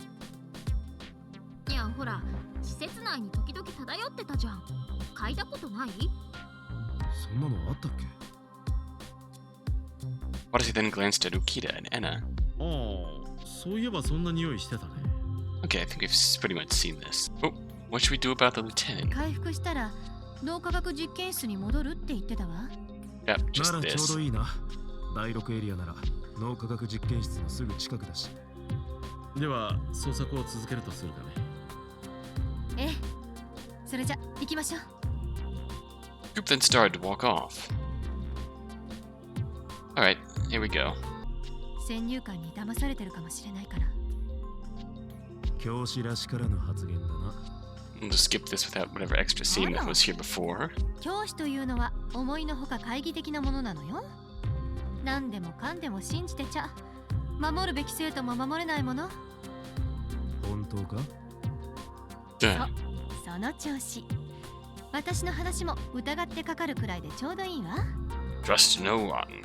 いやほら、施設内に時々漂ってたじゃん。嗅いだことない？そんなのあったっけ？ Watase then glanced at Ukita and Enna. ああ、そういえばそんな匂いしてたね。Okay, I think we've pretty much seen this. Oh, what should we do about the lieutenant? 回復したら脳科学実験室に戻るって言ってたわ。Yep, な just らちょう this. どいいな。第6エリアなら脳科学実験室のすぐ近くだし。では捜索を続けるとするかね。ええ、それじゃ行きましょう。 Group then started to walk off. Alright, here we go. 先入観に騙されてるかもしれないから。教師らしからぬ発言だな。We'll just skip this without whatever extra scene that was here before. 教師というのは思いのほか懐疑的なものなのよ。何でもかんでも信じてちゃ守るべき生徒も守れないもの。本当か？ Done. その調子。私の話も疑ってかかるくらいでちょうどいいわ。 Trust no one.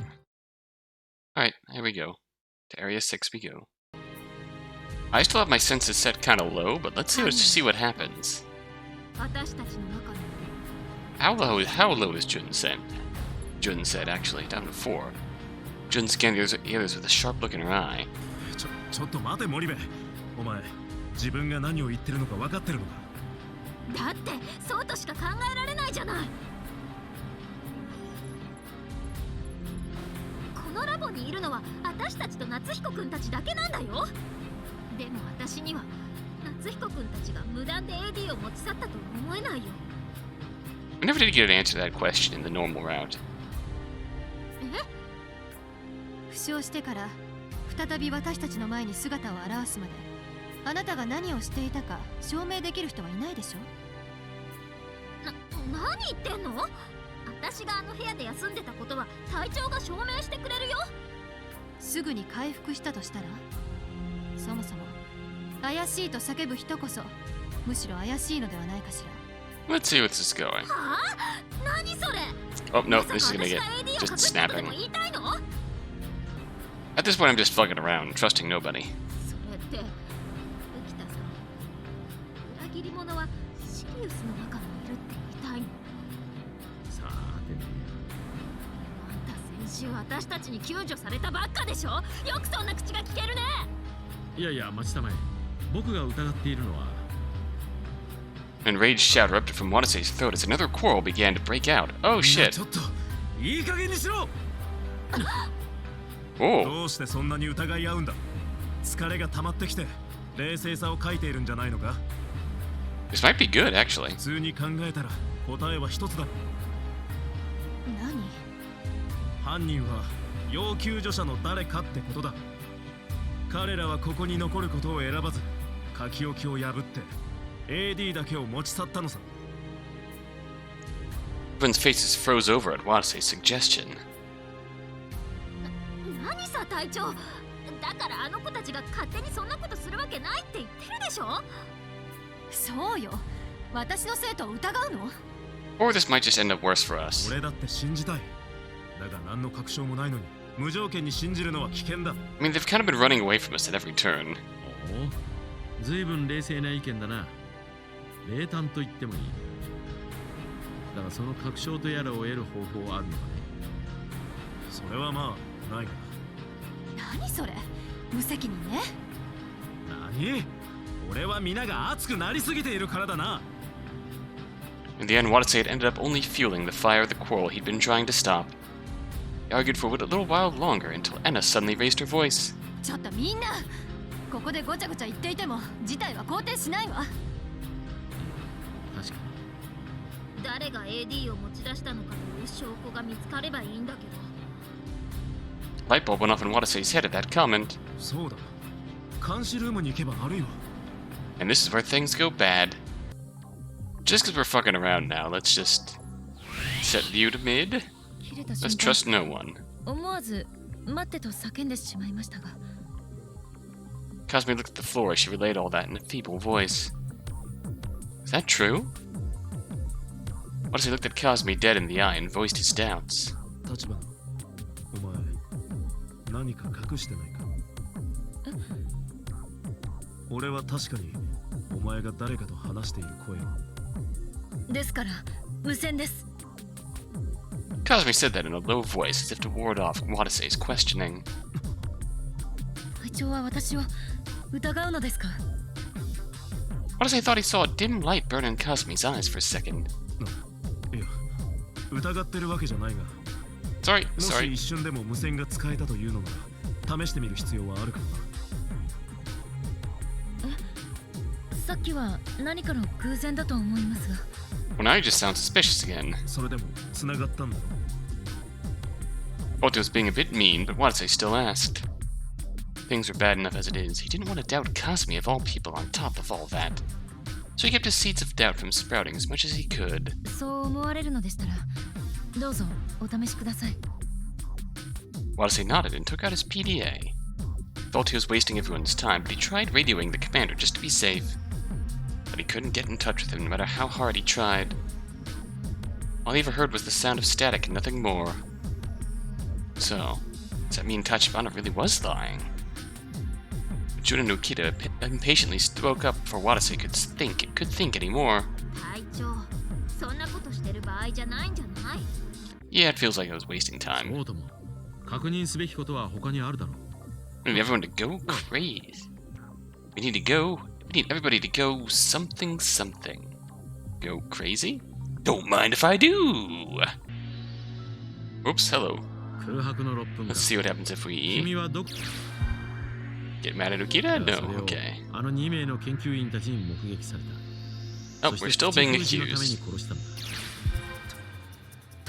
Alright, here we go. To Area 6 we go. I still have my senses set kinda low, but let's see what happens. 私たちの中に How low is Jun set? Jun said, actually, down to 4. Jun scanned the others with a sharp look in her eye. ちょっと待て森部。お前、自分が何を言ってるのか分かってるのか？だってそうとしか考えられないじゃない。このラボにいるのは私たちと夏彦くんたちだけなんだよ。でも私には夏彦くんたちが無断で AD を持ち去ったとは思えないよ。I never did get an answer to that question in the normal route. 負傷してから再び私たちの前に姿を現すまであなたが何をしていたか証明できる人はいないでしょ。何言ってんの？私が部屋で休んでたことは隊長が証明してくれるよ。すぐに回復したとしたら、そもそも怪しいと叫ぶ人こそむしろ怪しいのではないかしら。 Let's see where this is going. はあ？何それ？ Oh, no, this is gonna get just snapping. At this point, I'm just fucking around, trusting nobody. それって浮田さん、裏切り者はシリウスの中にいるって言いたいの？さてね。あんた先週私たちに救助されたばっかでしょ。よくそんな口が聞けるね。いやいや、待ちたまえ。僕が疑っているのは。An enraged shout erupted from Watase's throat as another quarrel began to break out. Oh shit! ちょっといい加減にしろ。 Oh, どうしてそんなに疑い合うんだ？疲れが溜まってきて冷静さを欠いているんじゃないのか？ this might be good, actually. 普通に考えたら答えは一つだ。何？犯人は要救助者の誰かってことだ。彼らはここに残ることを選ばず書き置きを破って AD だけを持ち去ったのさ。 Everyone's faces froze over at Watase's suggestion. 何さ隊長。だからあの子たちが勝手にそんなことするわけないって言ってるでしょ。そうよ。私の生徒を疑うの？ Or this might just end up worse for us. 俺だって信じたい。だが何の確証もないのに無条件に信じるのは危険だ。 I mean, they've kind of been running away from us at every turn. おお、ずいぶん冷静な意見だな。冷淡と言ってもいい。だがその確証とやらを得る方法はあるのかね。それはまあないが。何それ？無責任ね。何？俺は皆が熱くなりすぎているからだな。 In the end, Watase had ended up only fueling the fire of the quarrel he'd been trying to stop. They argued for a little while longer until Enna suddenly raised her voice. ちょっとみんな、ここでごちゃごちゃ言っていても事態は肯定しないわ。確かに。誰が AD を持ち出したのかという証拠が見つかればいいんだけど。 Light bulb went off in Watase's head at that comment. そうだ。監視ルームに行けばあるいは。 And this is where things go bad. Just because we're fucking around now, let's just set view to mid. 切れた Let's 瞬間 trust no one. 思わず待ってと叫んでしまいましたが Cosme looked at the floor as she relayed all that in a feeble voice. Is that true? Watase looked at Cosme dead in the eye and voiced his doubts. 立花、お前何か隠してないか？俺は確かにお前が誰かと話している声を。ですから無線です Cosme said that in a low voice as if to ward off Watase's questioning. 隊長は私を疑うのですか Watase thought he saw a dim light burn in Cosme's eyes for a second. いや、疑ってるわけじゃないが、 Sorry, もし sorry. 一瞬でも無線が使えたというのなら試してみる必要はあるかもな。さっきは何かの偶然だと思いますが Well, now you just sound suspicious again. それでも繋がったんだろ。 Otto was being a bit mean, but Watase still asked. Things were bad enough as it is. He didn't want to doubt Cosme of all people on top of all that. So he kept his seeds of doubt from sprouting as much as he could. そう思われるのでしたらどうぞお試しください Watase nodded and took out his PDA. Thought he was wasting everyone's time, but he tried radioing the commander just to be safe. But he couldn't get in touch with him no matter how hard he tried. All he ever heard was the sound of static and nothing more. So, does that mean Tachibana really was lying? Juna no Kita impatiently spoke up before Watase could think anymore. 隊長そんなことしてる場合じゃないんじゃない Yeah, it feels like I was wasting time. そうとも確認すべきことは他にあるだろう。 We need everyone to go crazy. We need everybody to go something. Go crazy? Don't mind if I do! Oops, hello. 空白の6分間 Let's see what happens if we 君はどこ get mad at Ukita? そ No, れを okay. あの2名の研究員たちに目撃された。 Oh, そ we're して still being 着地のために accused. 殺したんだ。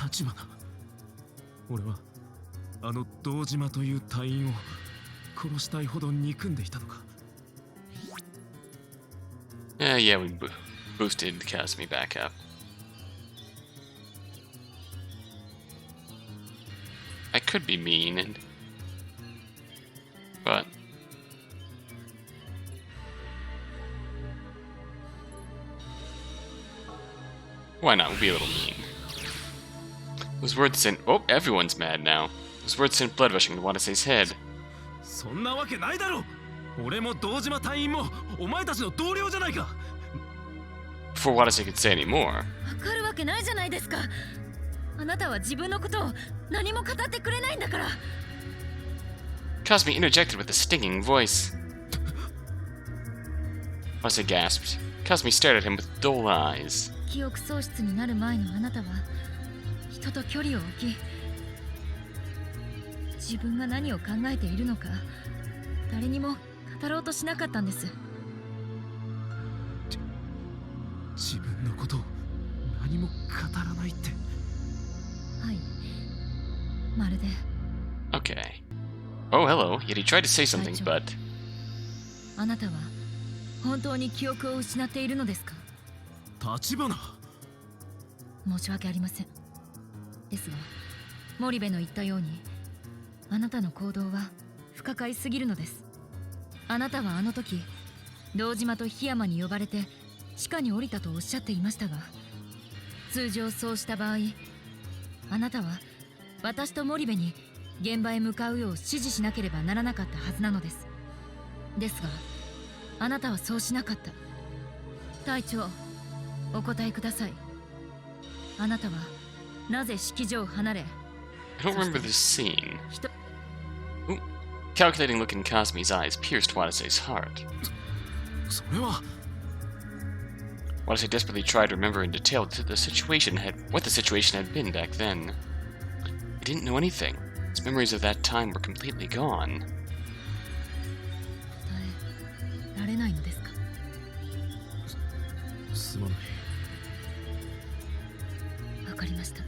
立花、俺はあの堂島という隊員を殺したいほど憎んでいたのか。 Yeah, we boosted Cosme back up. I could be mean, but why not? We'll be a little mean. Those words sent. Oh, everyone's mad now. Those words sent blood rushing to Watase's head. そんなわけないだろ。俺も堂島隊員もお前たちの同僚じゃないか。 Before Watase could say any more, わかるわけないじゃないですかあなたは自分のことを何も語ってくれないんだから Cosme interjected with a stinging voice. Watase gasped. Cosme stared at him with dull eyes. 記憶喪失になる前のあなたは人と距離を置き自分が何を考えているのか誰にも語ろうとしなかったんです自分のことを何も語らないって。はいまるで Okay. Oh, hello. Yet he tried to say something, but あなたは本当に記憶を失っているのですか立花。申し訳ありませんですが森部の言ったようにあなたの行動は不可解すぎるのですあなたはあの時堂島と檜山に呼ばれて地下に降りたとおっしゃっていましたが通常そうした場合あなたは私と森部に現場へ向かうよう指示しなければならなかったはずなのですですがあなたはそうしなかった隊長お答えくださいあなたはなぜ式場を離れ I don't remember this scene. 人 Ooh. Calculating look in Cosme's eyes pierced Watase's heart. それは。 Watase desperately tried to remember in detail what the situation had been back then. He didn't know anything. His memories of that time were completely gone. 答えられないのですかすまない。わかりました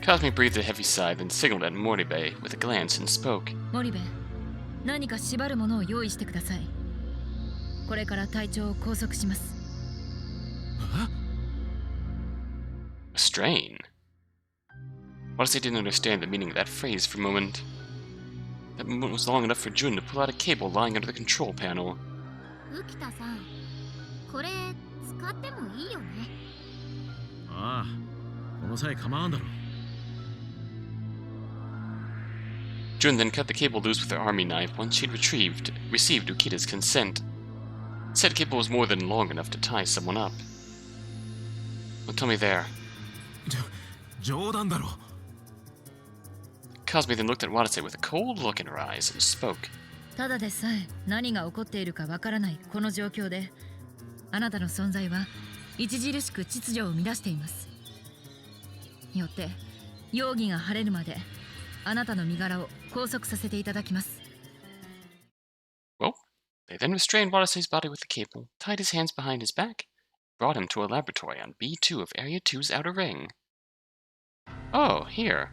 Cosme breathed a heavy sigh, then signaled at Moribe with a glance and spoke. 森部何か縛るものを用意してくださいこれから隊長を拘束します A strain? Watase didn't understand the meaning of that phrase for a moment. That moment was long enough for Jun to pull out a cable lying under the control panel. 浮田さん、これ使ってもいいよね。ああ、この際構わんだろう。 Jun then cut the cable loose with her army knife once she'd received Ukita's consent. Said cable was more than long enough to tie someone up. Well, tell me there. 冗談だろう。 Cosme then looked at Watase with a cold look in her eyes and spoke. ただでさえ何が起こっているかわからないこの状況で、あなたの存在は著しく秩序を乱しています。よって容疑が晴れるまであなたの身柄を拘束させていただきます。 Well, they then restrained Watase's body with the cable, tied his hands behind his back, brought him to a laboratory on B2 of Area 2's outer ring. Oh, here.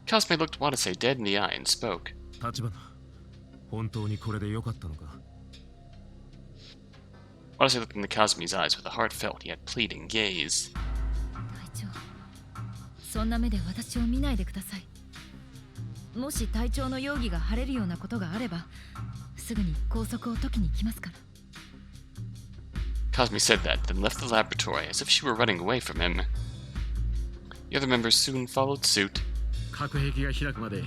Cosme looked Watase dead in the eye and spoke. 立花、本当にこれで良かったのか。 Watase looked into Cosme's eyes with a heartfelt yet pleading gaze. 隊長、そんな目で私を見ないでください。もし隊長の容疑が晴れるようなことがあれば、すぐに拘束を解きに来ますから。 Cosme said that, then left the laboratory as if she were running away from him. The other members soon followed suit. 核兵器が開くまで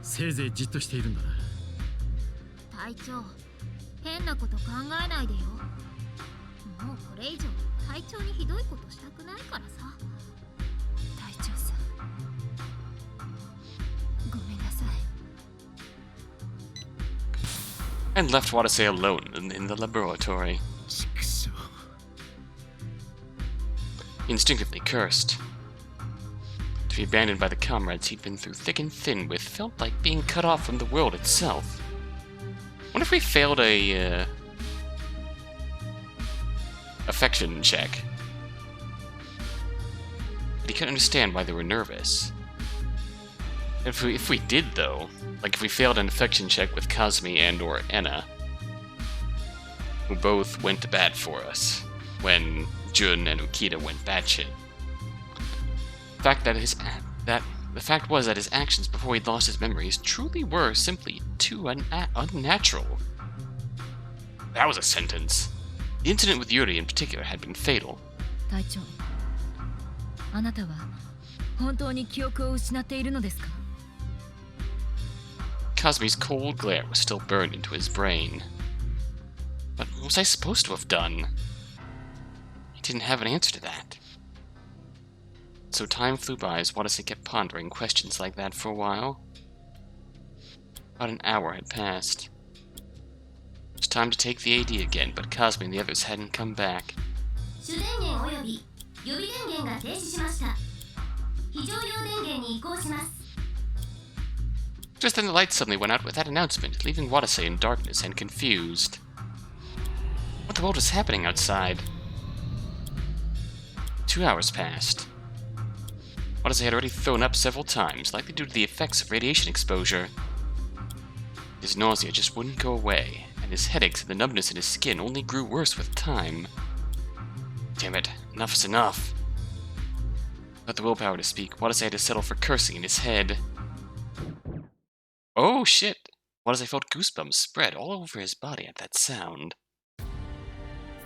せいぜいじっとしているんだな。隊長、変なこと考えないでよ。もうこれ以上隊長にひどいことしたくないからさ。隊長さん、ごめんなさい。 And left Watase alone in the laboratory. ちくしょう。 He instinctively cursed. To be abandoned by the comrades he'd been through thick and thin with felt like being cut off from the world itself. What if we failed a affection check? But he couldn't understand why they were nervous. If we did though, like if we failed an affection check with Cosme and or Enna, who both went to bat for us when Jun and Ukita went batshit. The fact was that his actions before he'd lost his memories truly were simply too unnatural. That was a sentence. The incident with Yuri in particular had been fatal. 隊長、あなたは本当に記憶を失っているのですか？ Cosme's cold glare was still burned into his brain. But what was I supposed to have done? He didn't have an answer to that. So time flew by as Watase kept pondering questions like that for a while. About an hour had passed. It was time to take the AD again, but Cosme and the others hadn't come back. 主電源および予備電源が停止しました。非常用電源に移行します。 Just then the lights suddenly went out with that announcement, leaving Watase in darkness and confused. What the world was happening outside? 2 hours passed. Watase had already thrown up several times, likely due to the effects of radiation exposure. His nausea just wouldn't go away, and his headaches and the numbness in his skin only grew worse with time. Damn it, enough is enough. Without the willpower to speak, Watase had to settle for cursing in his head. Oh shit! Watase felt goosebumps spread all over his body at that sound.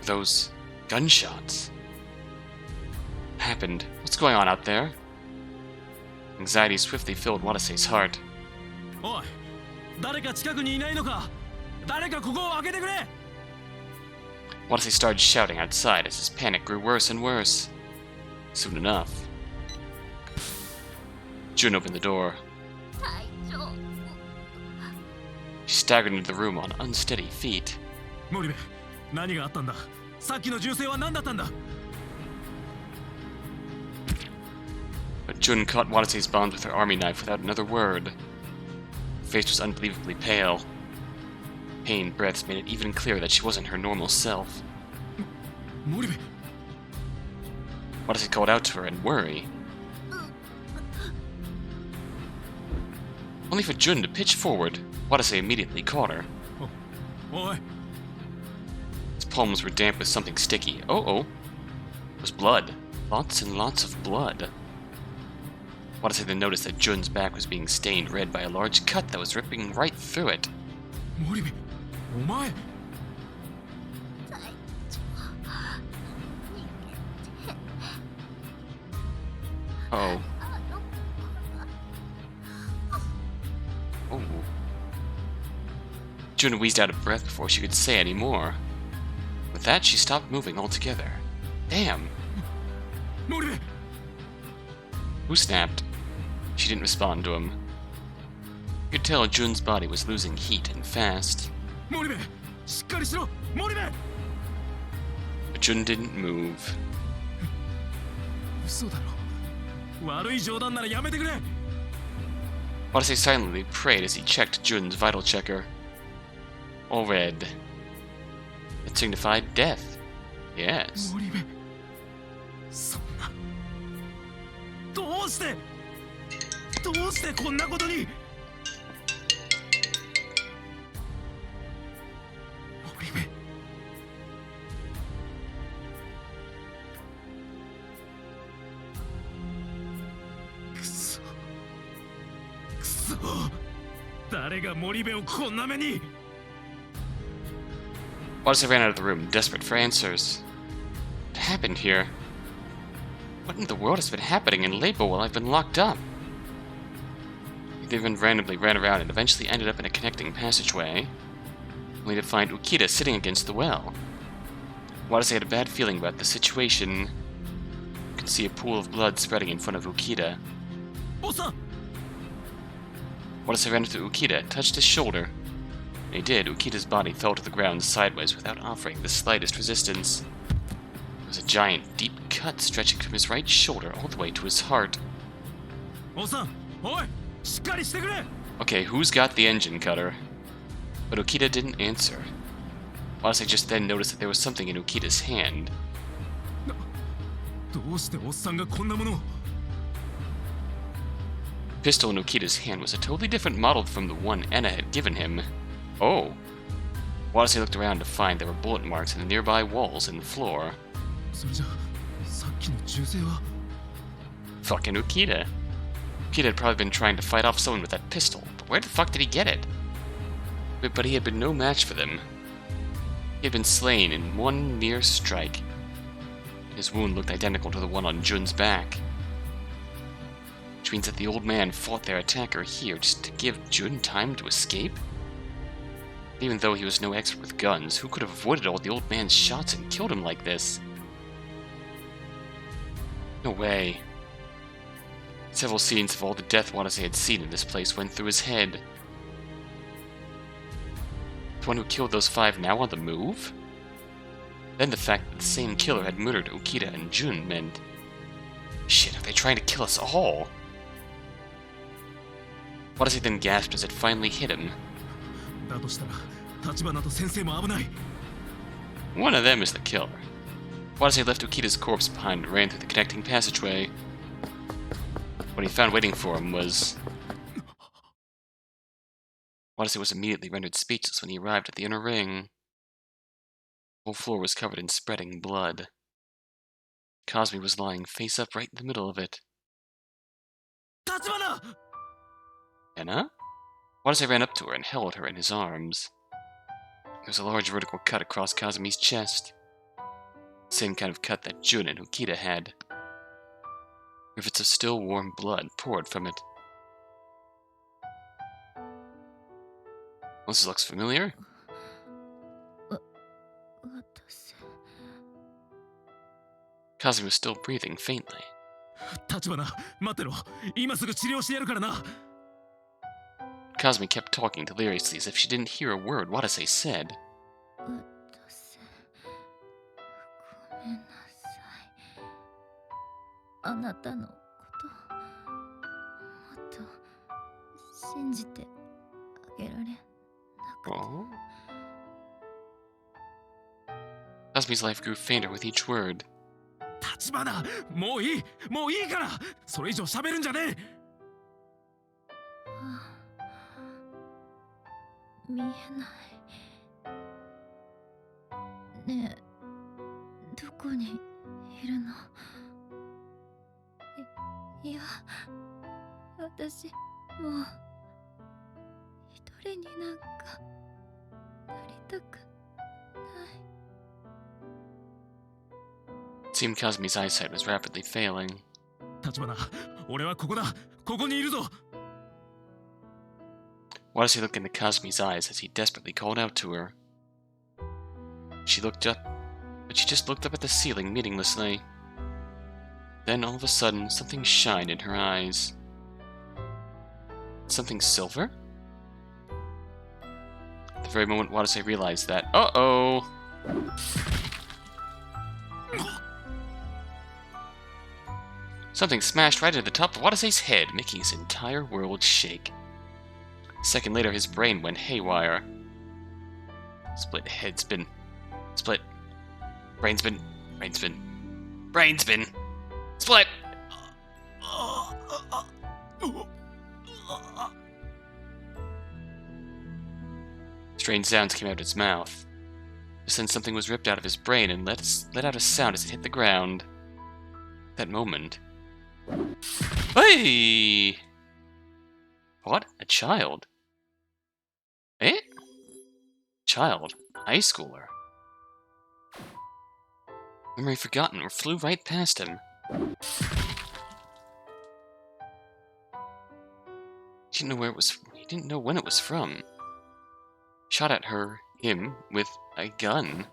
Those gunshots. What happened? What's going on out there? Anxiety swiftly filled Watase's heart. おい、誰か近くにいないのか？誰かここを開けてくれ！ Watase started shouting outside as his panic grew worse and worse. Soon enough, Jun opened the door. 隊長。 She staggered into the room on unsteady feet. 森部、何があったんだ？さっきの銃声は何だったんだ？ But Jun caught Watase's bonds with her army knife without another word. Her face was unbelievably pale. Pained breaths made it even clearer that she wasn't her normal self. 森部。 Watase called out to her in worry. Only for Jun to pitch forward, Watase immediately caught her. おい。 His palms were damp with something sticky. Oh. It was blood. Lots and lots of blood. Watase then noticed that Jun's back was being stained red by a large cut that was ripping right through it. 森部お前Oh. Oh. Jun wheezed out of breath before she could say any more. With that, she stopped moving altogether. Damn. 森部 Who snapped? She didn't respond to him. You could tell Jun's body was losing heat and fast. 森部しっかりしろ森部 But Jun didn't move. 嘘だろ悪い冗談ならやめてくれ Watase silently prayed as he checked Jun's vital checker. All red. It signified death. Yes. 森部そんなどうしてこんなことに森部くそ誰が森部をこんな目に Watase ran out of the room, desperate for answers. What happened here? What in the world has been happening in labor while I've been locked up? They even randomly ran around and eventually ended up in a connecting passageway, only to find Ukita sitting against the well. Watase had a bad feeling about the situation. You could see a pool of blood spreading in front of Ukita. おっさん Watase ran up to Ukita, touched his shoulder. When he did, Ukita's body fell to the ground sideways without offering the slightest resistance. There was a giant, deep cut stretching from his right shoulder all the way to his heart. おっさんおいしっかりしてくれ Okay, who's got the engine cutter? But Ukita didn't answer. Watase just then noticed that there was something in Ukita's hand. どうしておっさんがこんなものを The pistol in Ukita's hand was a totally different model from the one Enna had given him. Oh. Watase looked around to find there were bullet marks in the nearby walls and the floor. それじゃさっきの銃声は Fucking Ukita. Ukita had probably been trying to fight off someone with that pistol, but where the fuck did he get it? But he had been no match for them. He had been slain in one mere strike. His wound looked identical to the one on Jun's back. Which means that the old man fought their attacker here just to give Jun time to escape? Even though he was no expert with guns, who could have avoided all the old man's shots and killed him like this? No way. Several scenes of all the death Watase had seen in this place went through his head. The one who killed those 5 now on the move? Then the fact that the same killer had murdered Ukita and Jun meant... Shit, are they trying to kill us all? Watase then gasped as it finally hit him. だとしたら橘と先生も危ない One of them is the killer. Watase left Ukita's corpse behind and ran through the connecting passageway. What he found waiting for him was... Watase was immediately rendered speechless when he arrived at the inner ring. The whole floor was covered in spreading blood. Cosme was lying face up right in the middle of it. 橘 Enna? Watase ran up to her and held her in his arms. There was a large vertical cut across Cosme's chest. The same kind of cut that Jun and Ukita had. Rivets of still warm blood poured from it. This looks familiar. 私 Cosme was still breathing faintly. 橘待ってろ今すぐ治療してやるからな Cosme kept talking deliriously as if she didn't hear a word Watase said. 私ごめんなさいあなたのこともっと信じてあげられなくて Oh? Cosme's life grew fainter with each word. 橘もういいからそれ以上喋るんじゃねえ見えないねえどこにいいるの。いや、私もう一人になんかなりたくない。 It seemed Kazami's eyesight was rapidly failing. 立花、俺はここだ。ここにいるぞ。 Watase looked into Kazami's eyes as he desperately called out to her. She looked up, but she just looked up at the ceiling meaninglessly. Then all of a sudden, something shined in her eyes. Something silver? At the very moment Watase realized that, uh-oh! Something smashed right at the top of Watase's head, making his entire world shake. A second later, his brain went haywire. Split head spin. Split. Brain spin. Brain spin. Brain spin! Split! Strange sounds came out of his mouth. Just then something was ripped out of his brain and let out a sound as it hit the ground. At that moment... Hey! What? A child? Eh? Child? High schooler? Memory forgotten or flew right past him. He didn't know where it was. He didn't know when it was from. Shot at him, with a gun.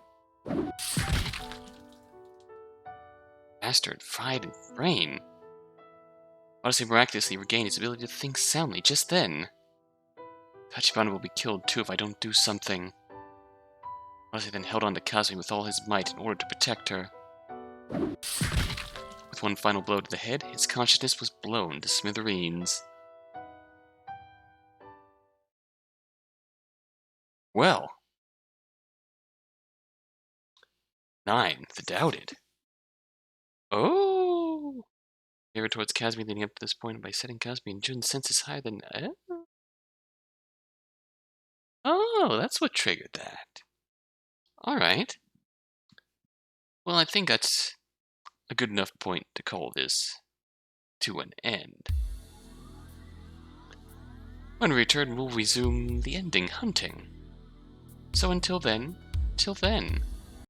Bastard, fried brain. Watase miraculously regained his ability to think soundly just then. Tachibana will be killed too if I don't do something. Watase then held on to Kazumi with all his might in order to protect her. With one final blow to the head, his consciousness was blown to smithereens. Well. 9. The Doubted. Oh! Favor towards Kazumi leading up to this point by setting Kazumi and Jun's senses higher than... Oh, that's what triggered that. Alright. Well, I think that's a good enough point to call this to an end. When we return, we'll resume the ending hunting. So until then,